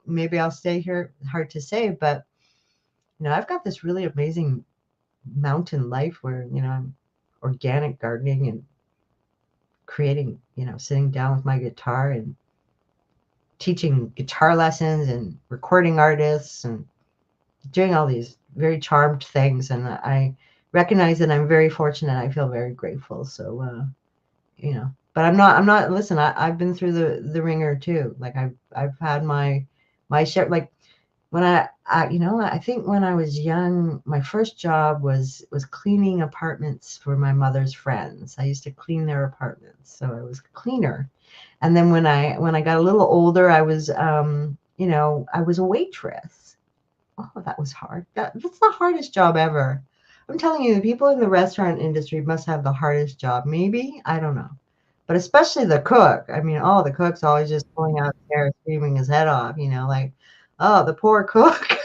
maybe I'll stay here. Hard to say, but I've got this really amazing mountain life where, I'm organic gardening and creating, sitting down with my guitar and teaching guitar lessons and recording artists and doing all these very charmed things. And I recognize that I'm very fortunate. I feel very grateful. So, but I'm not, listen, I've been through the ringer too. Like I've had my share, like when I think when I was young, my first job was cleaning apartments for my mother's friends. I used to clean their apartments. So I was a cleaner. And then when I got a little older, I was a waitress. Oh, that was hard. That's the hardest job ever. I'm telling you, the people in the restaurant industry must have the hardest job. Maybe, I don't know. But especially the cook. I mean, oh, the cook's always just going out there screaming his head off, like, oh, the poor cook.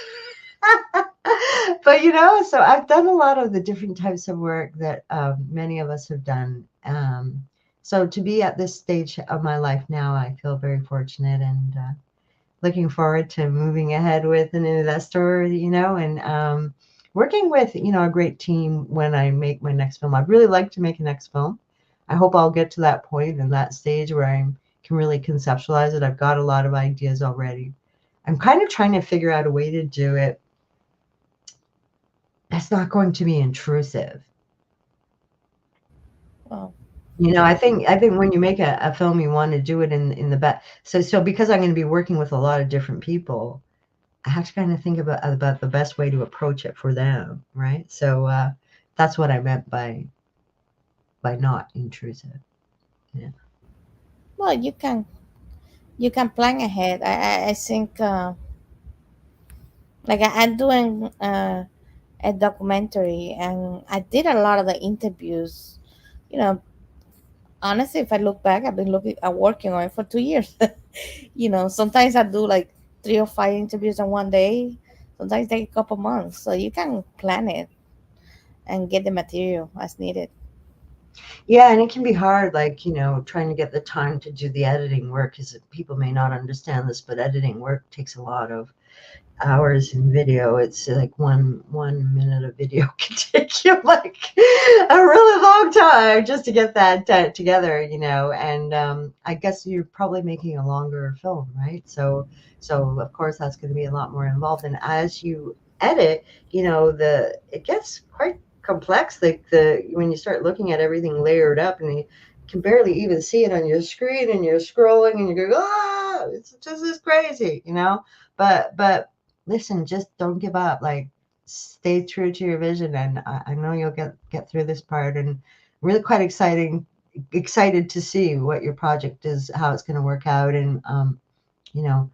But, so I've done a lot of the different types of work that many of us have done. So to be at this stage of my life now, I feel very fortunate and looking forward to moving ahead with an investor, and working with, a great team when I make my next film. I'd really like to make a next film. I hope I'll get to that point and that stage where I can really conceptualize it. I've got a lot of ideas already. I'm kind of trying to figure out a way to do it that's not going to be intrusive. Well, I think when you make a film, you want to do it in the best. So because I'm going to be working with a lot of different people, I have to kind of think about the best way to approach it for them, right? So that's what I meant by not intrusive. Yeah. well, you can plan ahead. I think like I'm doing a documentary, and I did a lot of the interviews. You know, honestly, if I look back, I've been working on it for 2 years. Sometimes I do like 3 or 5 interviews in one day. Sometimes take a couple months, so you can plan it and get the material as needed. Yeah, and it can be hard, like, trying to get the time to do the editing work, because people may not understand this, but editing work takes a lot of hours in video. It's like one minute of video can take you like a really long just to get that together, and I guess you're probably making a longer film, right? So of course that's going to be a lot more involved, and as you edit, the it gets quite complex. Like the when you start looking at everything layered up, and you can barely even see it on your screen, and you're scrolling, and you go, ah, it's just is crazy, But listen, just don't give up. Like stay true to your vision, and I know you'll get through this part. And really quite excited to see what your project is, how it's going to work out. And you know,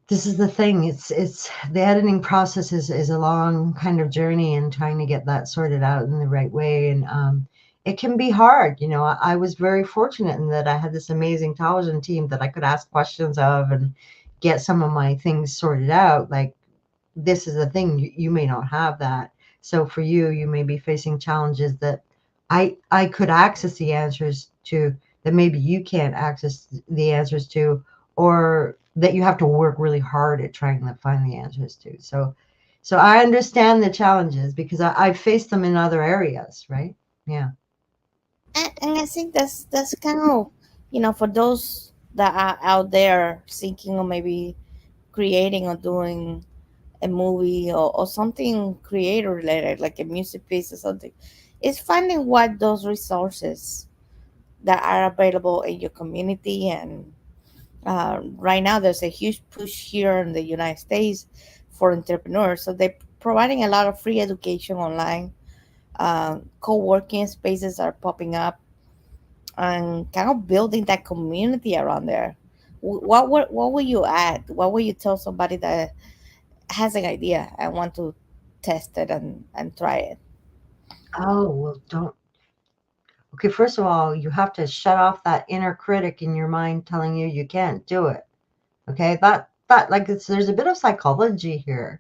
this is the thing. It's the editing process is a long kind of journey, and trying to get that sorted out in the right way. And it can be hard. I was very fortunate in that I had this amazing television team that I could ask questions of and get some of my things sorted out. Like this is the thing, you may not have that. So for you, you may be facing challenges that I could access the answers to, that maybe you can't access the answers to, or that you have to work really hard at trying to find the answers to. So I understand the challenges because I've faced them in other areas, right? Yeah. And I think that's kind of, for those that are out there thinking of maybe creating or doing a movie, or something creator related, like a music piece or something, it's finding what those resources that are available in your community. And right now there's a huge push here in the United States for entrepreneurs, so they're providing a lot of free education online. Co-working spaces are popping up, and kind of building that community around there. What would you add? What would you tell somebody that has an idea and want to test it and try it? Oh, well, don't. Okay, first of all, you have to shut off that inner critic in your mind telling you can't do it. Okay, that like there's a bit of psychology here.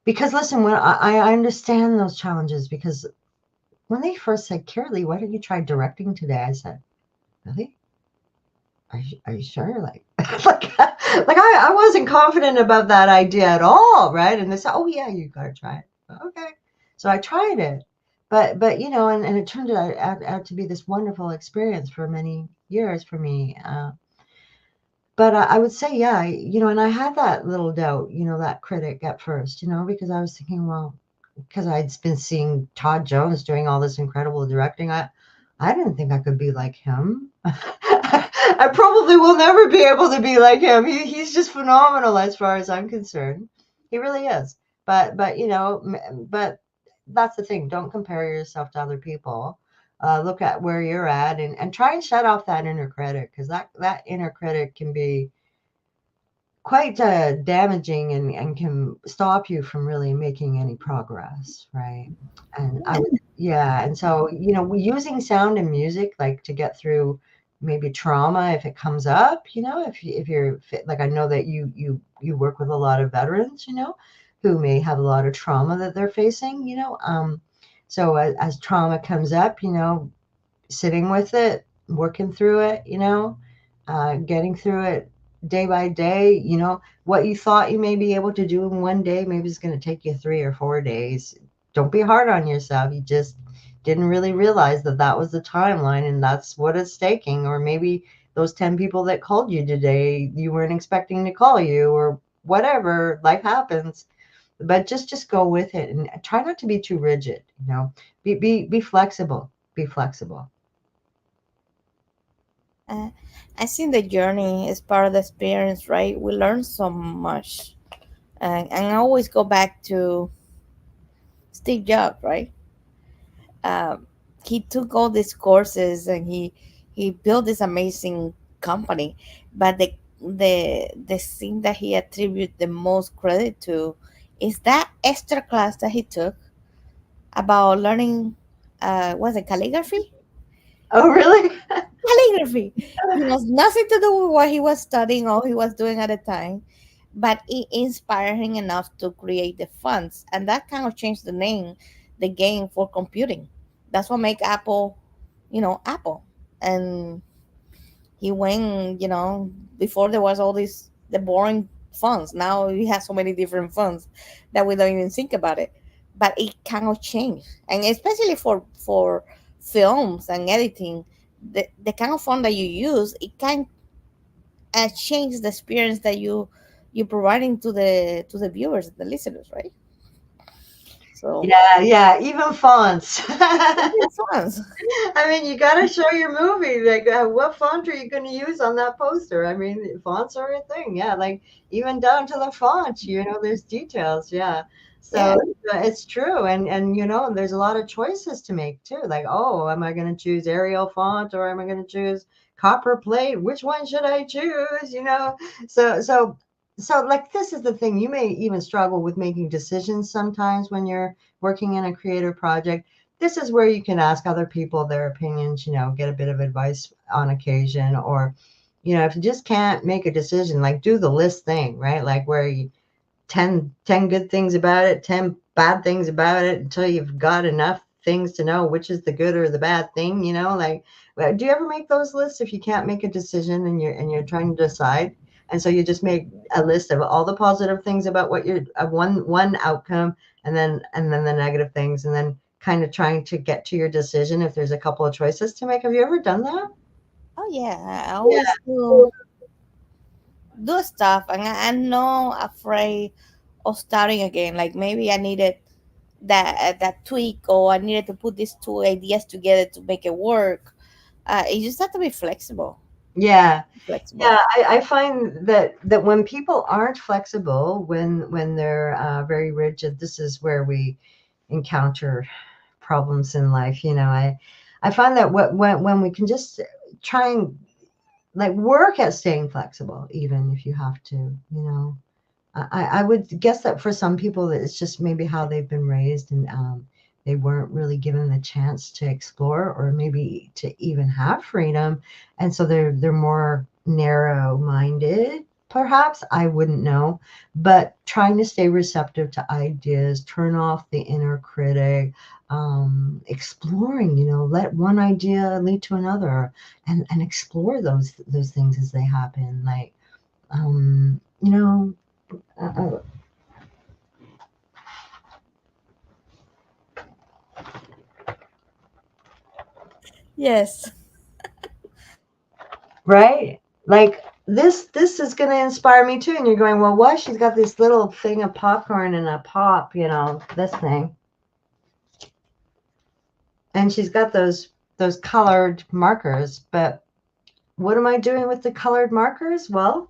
Because listen, when I understand those challenges, because when they first said, Kerilie, why don't you try directing today? I said, really? Are you sure? Like, like I wasn't confident about that idea at all, right? And they said, oh yeah, you gotta try it. Okay, so I tried it, but and it turned out to be this wonderful experience for many years for me. But I would say, yeah, and I had that little doubt, that critic at first, because I was thinking, well, because I'd been seeing Todd Jones doing all this incredible directing, I didn't think I could be like him. I probably will never be able to be like him. He's just phenomenal as far as I'm concerned. He really is. But but that's the thing. Don't compare yourself to other people. Look at where you're at, and try and shut off that inner critic, because that inner critic can be quite damaging, and can stop you from really making any progress, right? And I would, yeah. And so, we using sound and music, like to get through maybe trauma if it comes up, if you're fit, like I know that you work with a lot of veterans, who may have a lot of trauma that they're facing, so as trauma comes up, sitting with it, working through it, getting through it day by day. What you thought you may be able to do in one day, maybe it's going to take you 3 or 4 days. Don't be hard on yourself. You just didn't really realize that that was the timeline, and that's what it's taking. Or maybe those 10 people that called you today, you weren't expecting to call you, or whatever. Life happens. But just go with it, and try not to be too rigid. Be flexible. Be flexible. uh, I think the journey is part of the experience, right? We learn so much, and I always go back to Steve Jobs, right? um, he took all these courses, and he built this amazing company. But the thing that he attribute the most credit to is that extra class that he took about learning, was it calligraphy? Oh, really? Calligraphy. He has nothing to do with what he was studying or he was doing at the time, but it inspired him enough to create the funds, and that kind of changed the game for computing. That's what make Apple, Apple. And he went, before there was all these the boring funds. Now we have so many different funds that we don't even think about it. But it kind of changed, and especially films and editing, the kind of font that you use, it can change the experience that you're providing to the viewers, the listeners, right? So Yeah, yeah, even fonts. even fonts. I mean, you got to show your movie. Like, what font are you going to use on that poster? I mean, fonts are a thing. Yeah, like even down to the font, there's details. Yeah. So Yeah. it's true. And, there's a lot of choices to make too. Like, oh, am I going to choose Arial font or am I going to choose copper plate? Which one should I choose? So, so, so like, this is the thing. You may even struggle with making decisions sometimes when you're working in a creative project. This is where you can ask other people their opinions, get a bit of advice on occasion, or, if you just can't make a decision, like do the list thing, right? Like where you 10 good things about it, 10 bad things about it until you've got enough things to know which is the good or the bad thing, like, do you ever make those lists if you can't make a decision and you're trying to decide? And so you just make a list of all the positive things about what you're one outcome, and then the negative things, and then kind of trying to get to your decision if there's a couple of choices to make. Have you ever done that? Oh yeah, I Yeah. always do stuff, and I'm not afraid of starting again. Like maybe I needed that tweak, or I needed to put these two ideas together to make it work. You just have to be flexible. Yeah. Flexible. Yeah, I find that when people aren't flexible, when they're very rigid, this is where we encounter problems in life. I find that when we can just try and like work at staying flexible, even if you have to, I would guess that for some people that it's just maybe how they've been raised, and they weren't really given the chance to explore or maybe to even have freedom, and so they're more narrow minded. Perhaps I wouldn't know, but trying to stay receptive to ideas, turn off the inner critic, exploring, let one idea lead to another, and explore those things as they happen. Like, um, you know, uh, Yes. right? Like, this is going to inspire me too. And you're going, well, what? She's got this little thing of popcorn and a pop, this thing, and she's got those colored markers. But what am I doing with the colored markers? Well,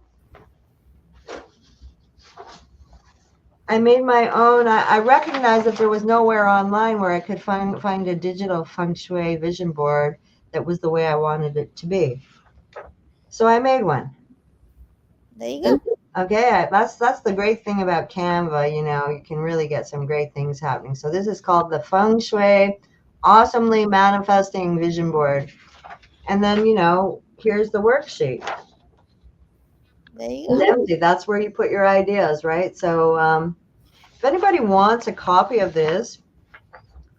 I made my own. I recognized that there was nowhere online where I could find a digital feng shui vision board that was the way I wanted it to be. So I made one. There you go. Okay, that's the great thing about Canva. You can really get some great things happening. So this is called the Feng Shui Awesomely Manifesting Vision Board. And then, here's the worksheet. There you It's go. empty. That's where you put your ideas, right? So if anybody wants a copy of this,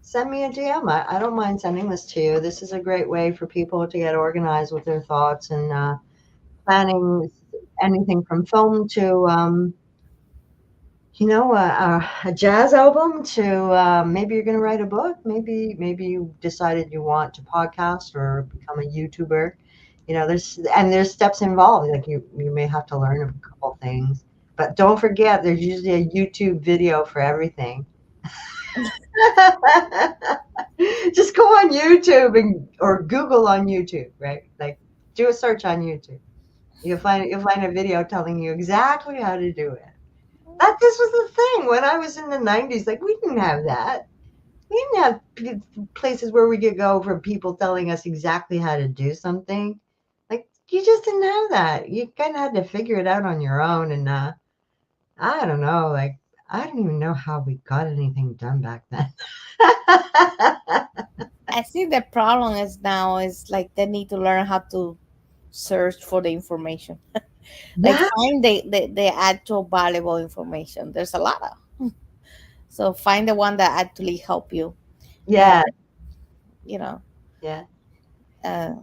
send me a DM. I don't mind sending this to you. This is a great way for people to get organized with their thoughts and planning anything from film to a jazz album to maybe you're going to write a book. Maybe you decided you want to podcast or become a YouTuber. There's steps involved. Like you may have to learn a couple things, but don't forget there's usually a YouTube video for everything. Just go on YouTube or Google on YouTube, right? Like do a search on YouTube. You'll find a video telling you exactly how to do it. That this was the thing when I was in the 90s. Like, we didn't have that. We didn't have places where we could go for people telling us exactly how to do something. Like, you just didn't have that. You kind of had to figure it out on your own. And I don't know. Like, I don't even know how we got anything done back then. I think the problem is now is like they need to learn how to search for the information. Like Yeah. find the actual valuable information. There's a lot of. So find the one that actually help you. And Yeah. you know, Yeah. uh,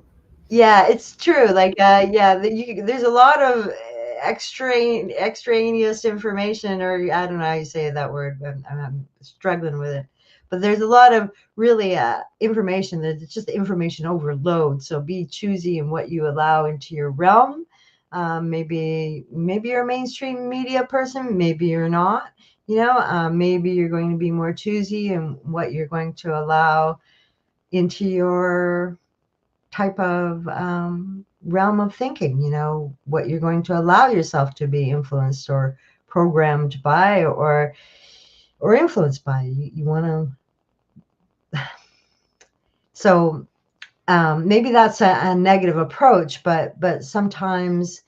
Yeah, it's true. Like, yeah, there's a lot of extraneous information, or I don't know how you say that word, but I'm struggling with it. but there's a lot of really information that it's just information overload. So be choosy in what you allow into your realm. Maybe you're a mainstream media person, maybe you're not. Maybe you're going to be more choosy in what you're going to allow into your type of realm of thinking, what you're going to allow yourself to be influenced or programmed by or influenced by. You want to, so maybe that's a negative approach, but sometimes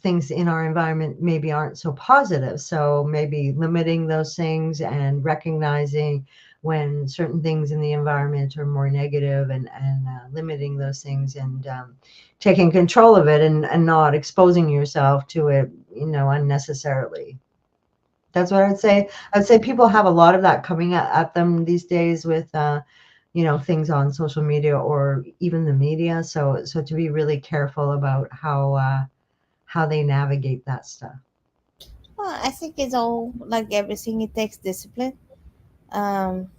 things in our environment maybe aren't so positive. So maybe limiting those things and recognizing when certain things in the environment are more negative, and limiting those things, and taking control of it, and not exposing yourself to it, unnecessarily. That's what I'd say. I'd say people have a lot of that coming at them these days with, things on social media or even the media. So to be really careful about how they navigate that stuff. Well, I think it's all like everything. It takes discipline. Um,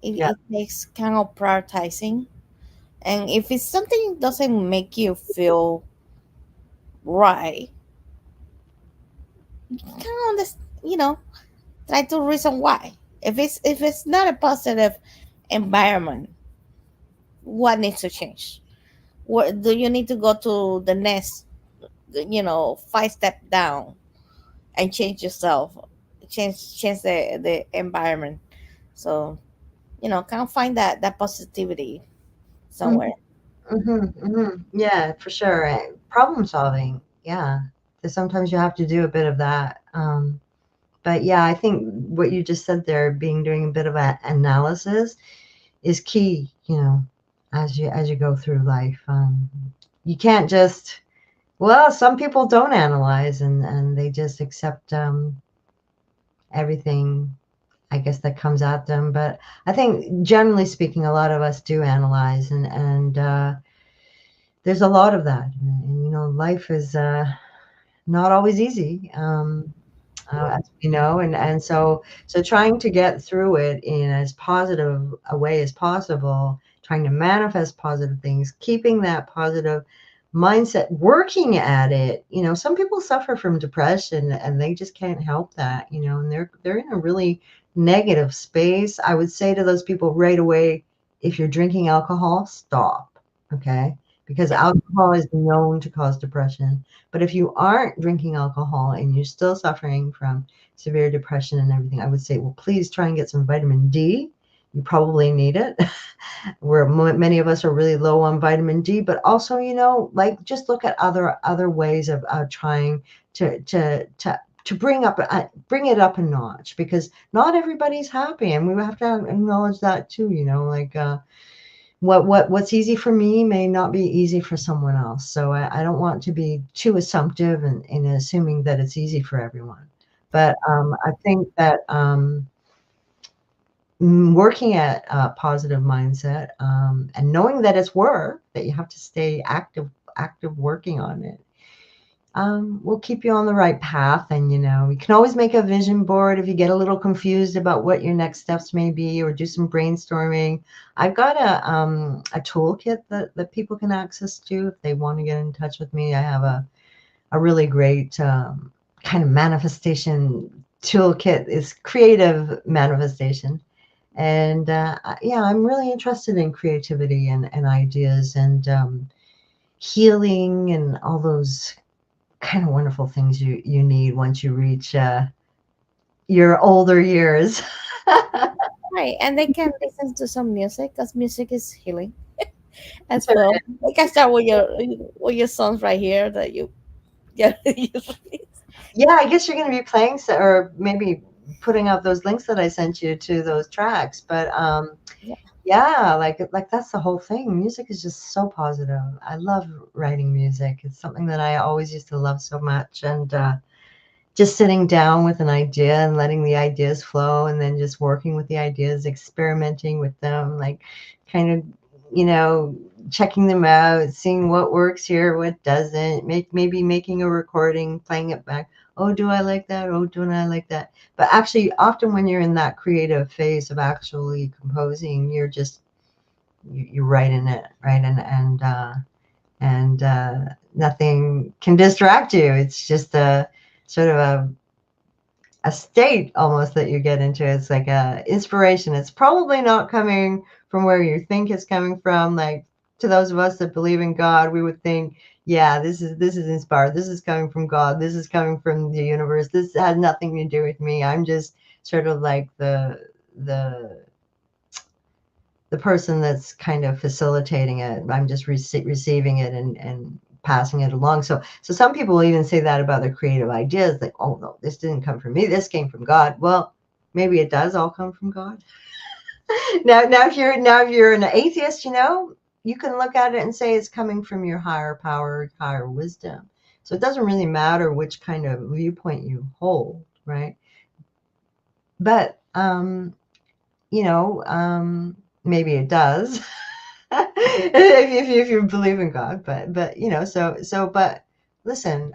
Yeah. it takes kind of prioritizing, and if it's something doesn't make you feel right, you kind of try to reason why. If it's not a positive environment, what needs to change? What do you need to go to the next, 5 step down and change yourself, change the environment. So kind of find that positivity somewhere. Yeah, for sure. Problem solving. Yeah. So sometimes you have to do a bit of that. But yeah, I think what you just said there, being doing a bit of analysis is key, as you go through life. You can't just, well, some people don't analyze, and they just accept everything, I guess, that comes at them. But I think generally speaking, a lot of us do analyze, and there's a lot of that. And life is not always easy. As we know, and so trying to get through it in as positive a way as possible, trying to manifest positive things, keeping that positive mindset, working at it. Some people suffer from depression and they just can't help that, and they're in a really negative space. I would say to those people right away, if you're drinking alcohol, stop. Okay, because Yeah. alcohol is known to cause depression. But if you aren't drinking alcohol and you're still suffering from severe depression and everything, I would say, well, please try and get some vitamin D. You probably need it. Where many of us are really low on vitamin D, but also, like, just look at other ways of trying to bring it up a notch, because not everybody's happy, and we have to acknowledge that too. Like, what's easy for me may not be easy for someone else. So I don't want to be too assumptive in assuming that it's easy for everyone. But I think that working at a positive mindset, and knowing that it's work, that you have to stay active working on it, will keep you on the right path. And you can always make a vision board if you get a little confused about what your next steps may be, or do some brainstorming. I've got a toolkit that people can access to if they want to get in touch with me. I have a really great kind of manifestation toolkit. Is creative manifestation. And yeah, I'm really interested in creativity and ideas, and healing, and all those kind of wonderful things you need once you reach your older years. Right, and they can listen to some music because music is healing as well. They can start with your songs right here that you get. Yeah, I guess you're going to be playing, or maybe putting out those links that I sent you to those tracks. But Yeah. yeah, like that's the whole thing. Music is just so positive. I love writing music. It's something that I always used to love so much, and just sitting down with an idea and letting the ideas flow, and then just working with the ideas, experimenting with them, like, kind of, you know checking them out, seeing what works here, what doesn't, maybe making a recording, playing it back oh, do I like that? Oh, don't I like that? But actually, often when you're in that creative phase of actually composing, you're just you're right in it, right? And nothing can distract you. It's just a sort of a state almost that you get into. It's like a inspiration. It's probably not coming from where you think it's coming from. Like to those of us that believe in God, we would think, yeah, this is inspired. This is coming from God. This is coming from the universe. This has nothing to do with me. I'm just sort of like the the person that's kind of facilitating it. I'm just receiving it and passing it along. So some people will even say that about their creative ideas, like, oh no, this didn't come from me. This came from God. Well, maybe it does all come from God. Now if you're an atheist, you can look at it and say it's coming from your higher power, higher wisdom. So it doesn't really matter which kind of viewpoint you hold, right? But you know, maybe it does. If you believe in God, but but listen,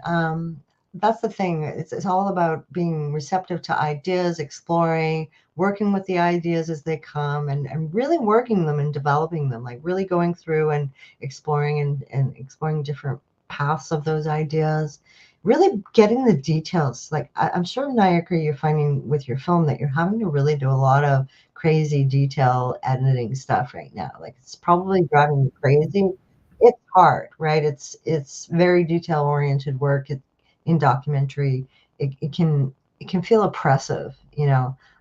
that's the thing. It's all about being receptive to ideas, exploring, working with the ideas as they come, and really working them and developing them, like really going through and exploring and exploring different paths of those ideas. Really getting the details. Like I'm sure, Nayaka, you're finding with your film that you're having to really do a lot of crazy detail editing stuff right now. Like it's probably driving you crazy. It's hard, right? It's very detail oriented work. In documentary. It can feel oppressive,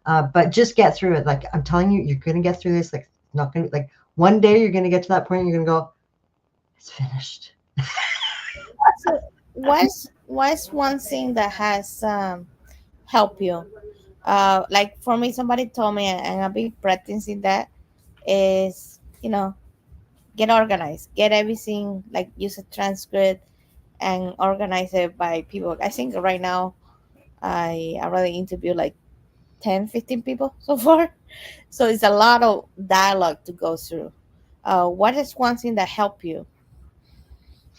but just get through it. Like I'm telling you, you're gonna get through this. Like not gonna like one day you're gonna get to that point. And you're gonna go, it's finished. So, what's one thing that has helped you? Like for me, somebody told me, and I've been practicing that, is get organized, get everything, like use a transcript and organize it by people. I think right now I already interviewed like 10, 15 people so far. So it's a lot of dialogue to go through. What is one thing that helped you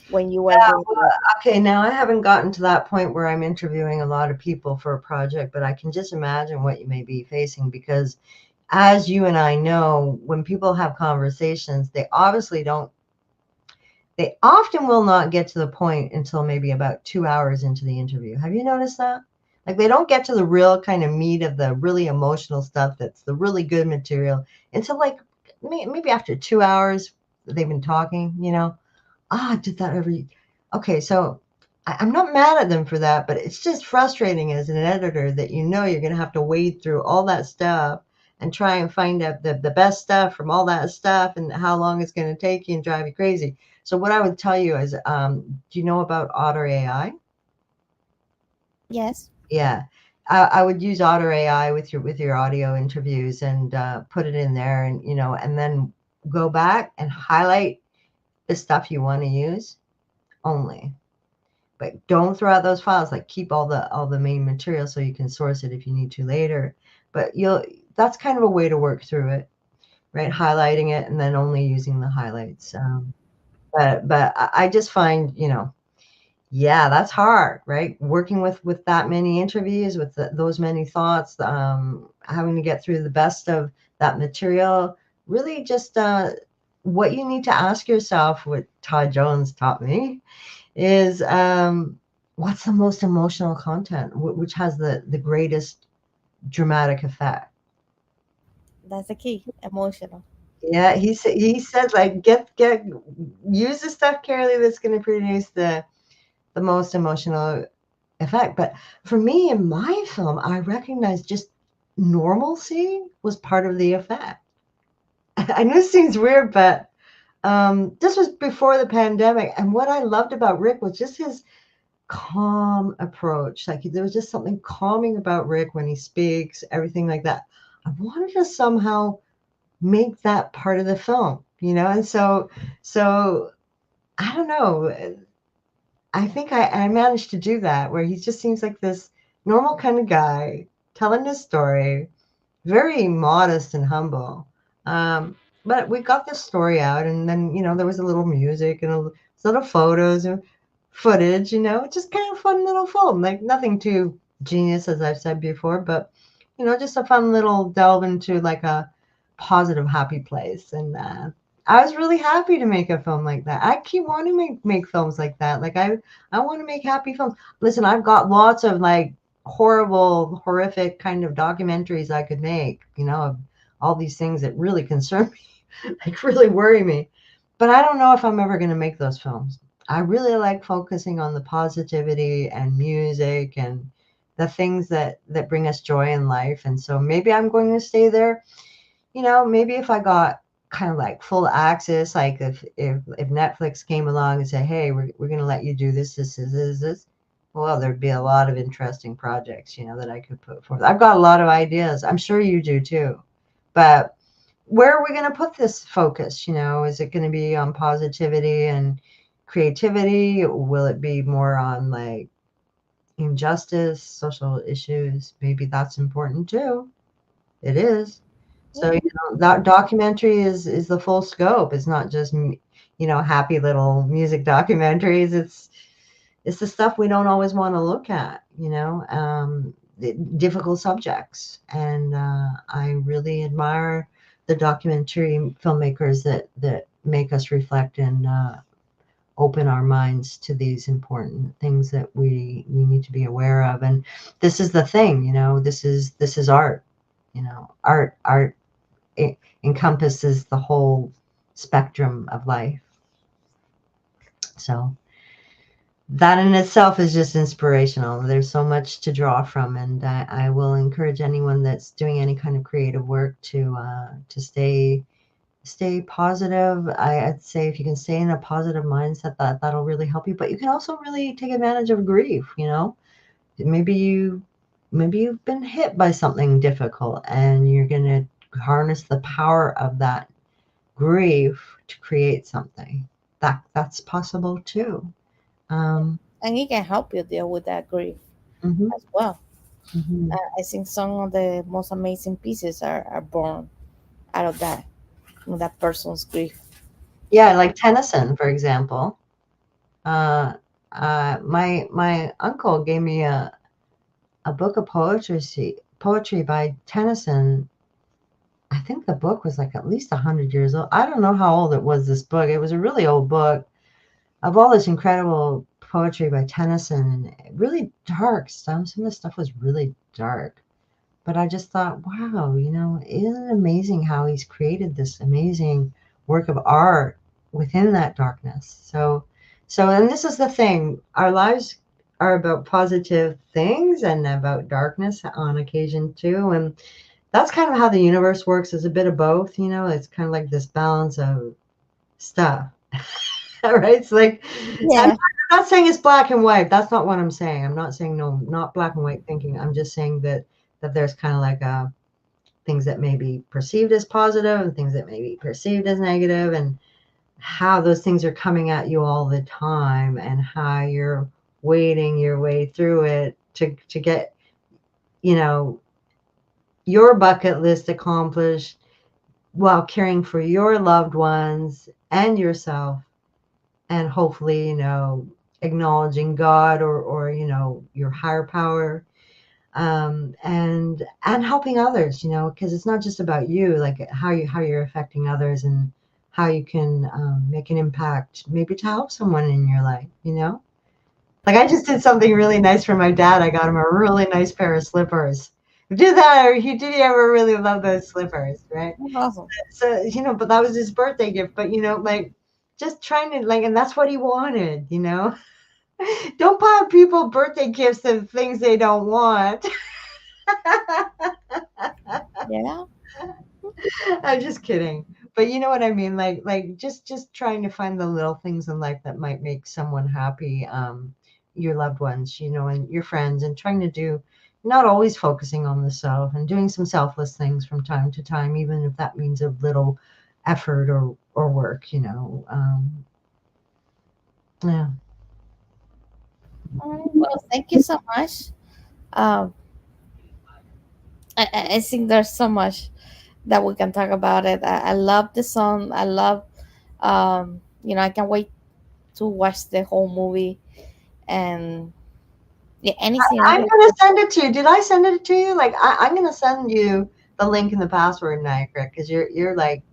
when you were going through? Okay, now I haven't gotten to that point where I'm interviewing a lot of people for a project, but I can just imagine what you may be facing because as you and I know, when people have conversations, they often will not get to the point until maybe about 2 hours into the interview. Have you noticed that? Like they don't get to the real kind of meat of the really emotional stuff that's the really good material until like maybe after 2 hours they've been talking, did that ever. Okay, so I'm not mad at them for that, but it's just frustrating as an editor that you're going to have to wade through all that stuff and try and find out the best stuff from all that stuff and how long it's going to take you and drive you crazy. So what I would tell you is, do you know about Otter AI? Yes. Yeah, I would use Otter AI with your audio interviews and put it in there, and then go back and highlight the stuff you want to use only. But don't throw out those files. Like keep all the main material so you can source it if you need to later. But that's kind of a way to work through it, right? Highlighting it and then only using the highlights. But I just find, yeah, that's hard, right? Working with that many interviews, with those many thoughts, having to get through the best of that material, really just what you need to ask yourself, what Todd Jones taught me, is what's the most emotional content, which has the greatest dramatic effect. That's the key. Emotional. Yeah, he said like get use the stuff, Kerilie, that's going to produce the most emotional effect. But for me in my film, I recognized just normalcy was part of the effect. I know it seems weird, but this was before the pandemic, and what I loved about Rick was just his calm approach. Like there was just something calming about Rick when he speaks, everything like that. I wanted to somehow make that part of the film, and so I don't know. I think I managed to do that where he just seems like this normal kind of guy telling his story, very modest and humble. But we got this story out, and then there was a little music and little photos, and footage, just kind of fun little film, like nothing too genius, as I've said before, but just a fun little delve into like a positive, happy place. And I was really happy to make a film like that. I keep wanting to make films like that. Like I want to make happy films. Listen, I've got lots of like horrible, horrific kind of documentaries I could make, of all these things that really concern me, like really worry me. But I don't know if I'm ever going to make those films. I really like focusing on the positivity and music and the things that bring us joy in life. And so maybe I'm going to stay there. Maybe if I got kind of like full access, like if Netflix came along and said, "Hey, we're going to let you do this," well, there'd be a lot of interesting projects, that I could put forth. I've got a lot of ideas. I'm sure you do too. But where are we going to put this focus? Is it going to be on positivity and creativity? Will it be more on like injustice, social issues? Maybe that's important too. It is. So, Yeah. that documentary is the full scope. It's not just, happy little music documentaries. It's the stuff we don't always want to look at, difficult subjects. And I really admire the documentary filmmakers that make us reflect and open our minds to these important things that we need to be aware of. And this is the thing, this is art. Art encompasses the whole spectrum of life. So that in itself is just inspirational. There's so much to draw from, and I will encourage anyone that's doing any kind of creative work to stay positive. I'd say if you can stay in a positive mindset, that'll really help you. But you can also really take advantage of grief. Maybe you've been hit by something difficult, and you're gonna harness the power of that grief to create something. That's possible too. Um, And it can help you deal with that grief mhm, as well. mhm. I think some of the most amazing pieces are born out of that, from that person's grief. Yeah, like Tennyson, for example. Uh, my uncle gave me a book of poetry by Tennyson. I think the book was like at least 100 years old. I don't know how old it was. This book. It was a really old book of all this incredible poetry by Tennyson, and really dark stuff. Some of the stuff was really dark. But I just thought, wow, isn't it amazing how he's created this amazing work of art within that darkness? And this is the thing, our lives are about positive things and about darkness on occasion too. And that's kind of how the universe works, is a bit of both, it's kind of like this balance of stuff. Right? It's like, I'm Yeah, not saying it's black and white. That's not what I'm saying. I'm not saying no, not black and white thinking. I'm just saying that there's kind of like things that may be perceived as positive and things that may be perceived as negative, and how those things are coming at you all the time, and how you're wading your way through it to get you know your bucket list accomplished while caring for your loved ones and yourself, and hopefully acknowledging God, or your higher power, and helping others, because it's not just about you, like how you're affecting others, and how you can make an impact, maybe to help someone in your life. Like I just did something really nice for my dad. I got him a really nice pair of slippers. Did that, or did he ever really love those slippers, right? that's awesome. So but that was his birthday gift. But like just trying to and that's what he wanted. Don't buy people birthday gifts of things they don't want. Yeah. I'm just kidding. But you know what I mean? Like just trying to find the little things in life that might make someone happy, your loved ones, and your friends, and trying to do, not always focusing on the self, and doing some selfless things from time to time, even if that means a little effort or work. Yeah. All right. Well, thank you so much. Um, I think there's so much that we can talk about it. I love the song. I love, I can't wait to watch the whole movie. And yeah, anything else I'm that gonna send it to you. Did I send it to you? Like I'm gonna send you the link and the password now, because you're like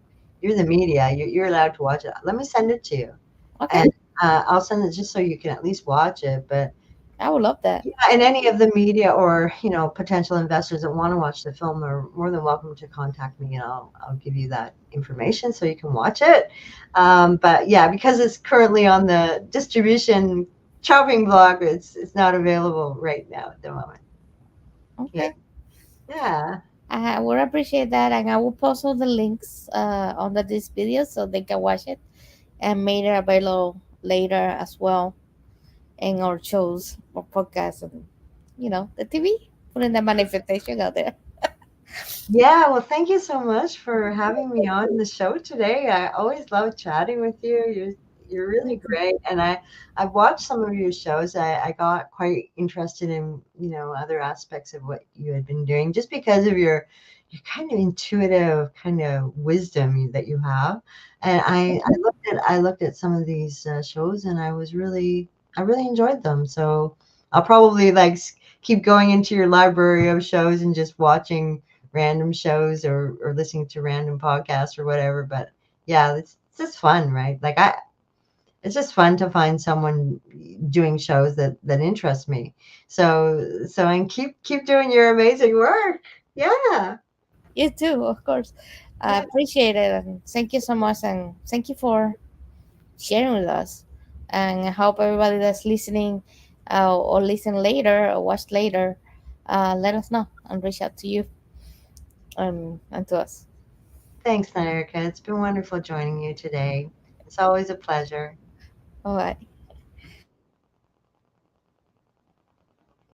you're the media. You're allowed to watch it. Let me send it to you, okay, and I'll send it just so you can at least watch it. But I would love that. yeah, and any of the media or potential investors that want to watch the film are more than welcome to contact me, and I'll give you that information so you can watch it. But yeah, because it's currently on the distribution chopping block, it's not available right now at the moment. Yeah, Okay, yeah. I would appreciate that, and I will post all the links under this video so they can watch it and make it available later as well in our shows or podcasts and the TV, putting the manifestation out there. Yeah, well, thank you so much for having me on the show today. I always love chatting with you. You're really great, and I've watched some of your shows. I got quite interested in other aspects of what you had been doing, just because of your kind of intuitive kind of wisdom that you have. And I looked at some of these shows, and I really enjoyed them. So I'll probably keep going into your library of shows and just watching random shows or listening to random podcasts or whatever. But yeah, it's just fun, right? It's just fun to find someone doing shows that interest me. And keep doing your amazing work. Yeah. You too, of course. I Yeah. appreciate it, and thank you so much, and thank you for sharing with us. And I hope everybody that's listening or listen later or watch later, let us know and reach out to you and to us. Thanks, Erica. It's been wonderful joining you today. It's always a pleasure. All right.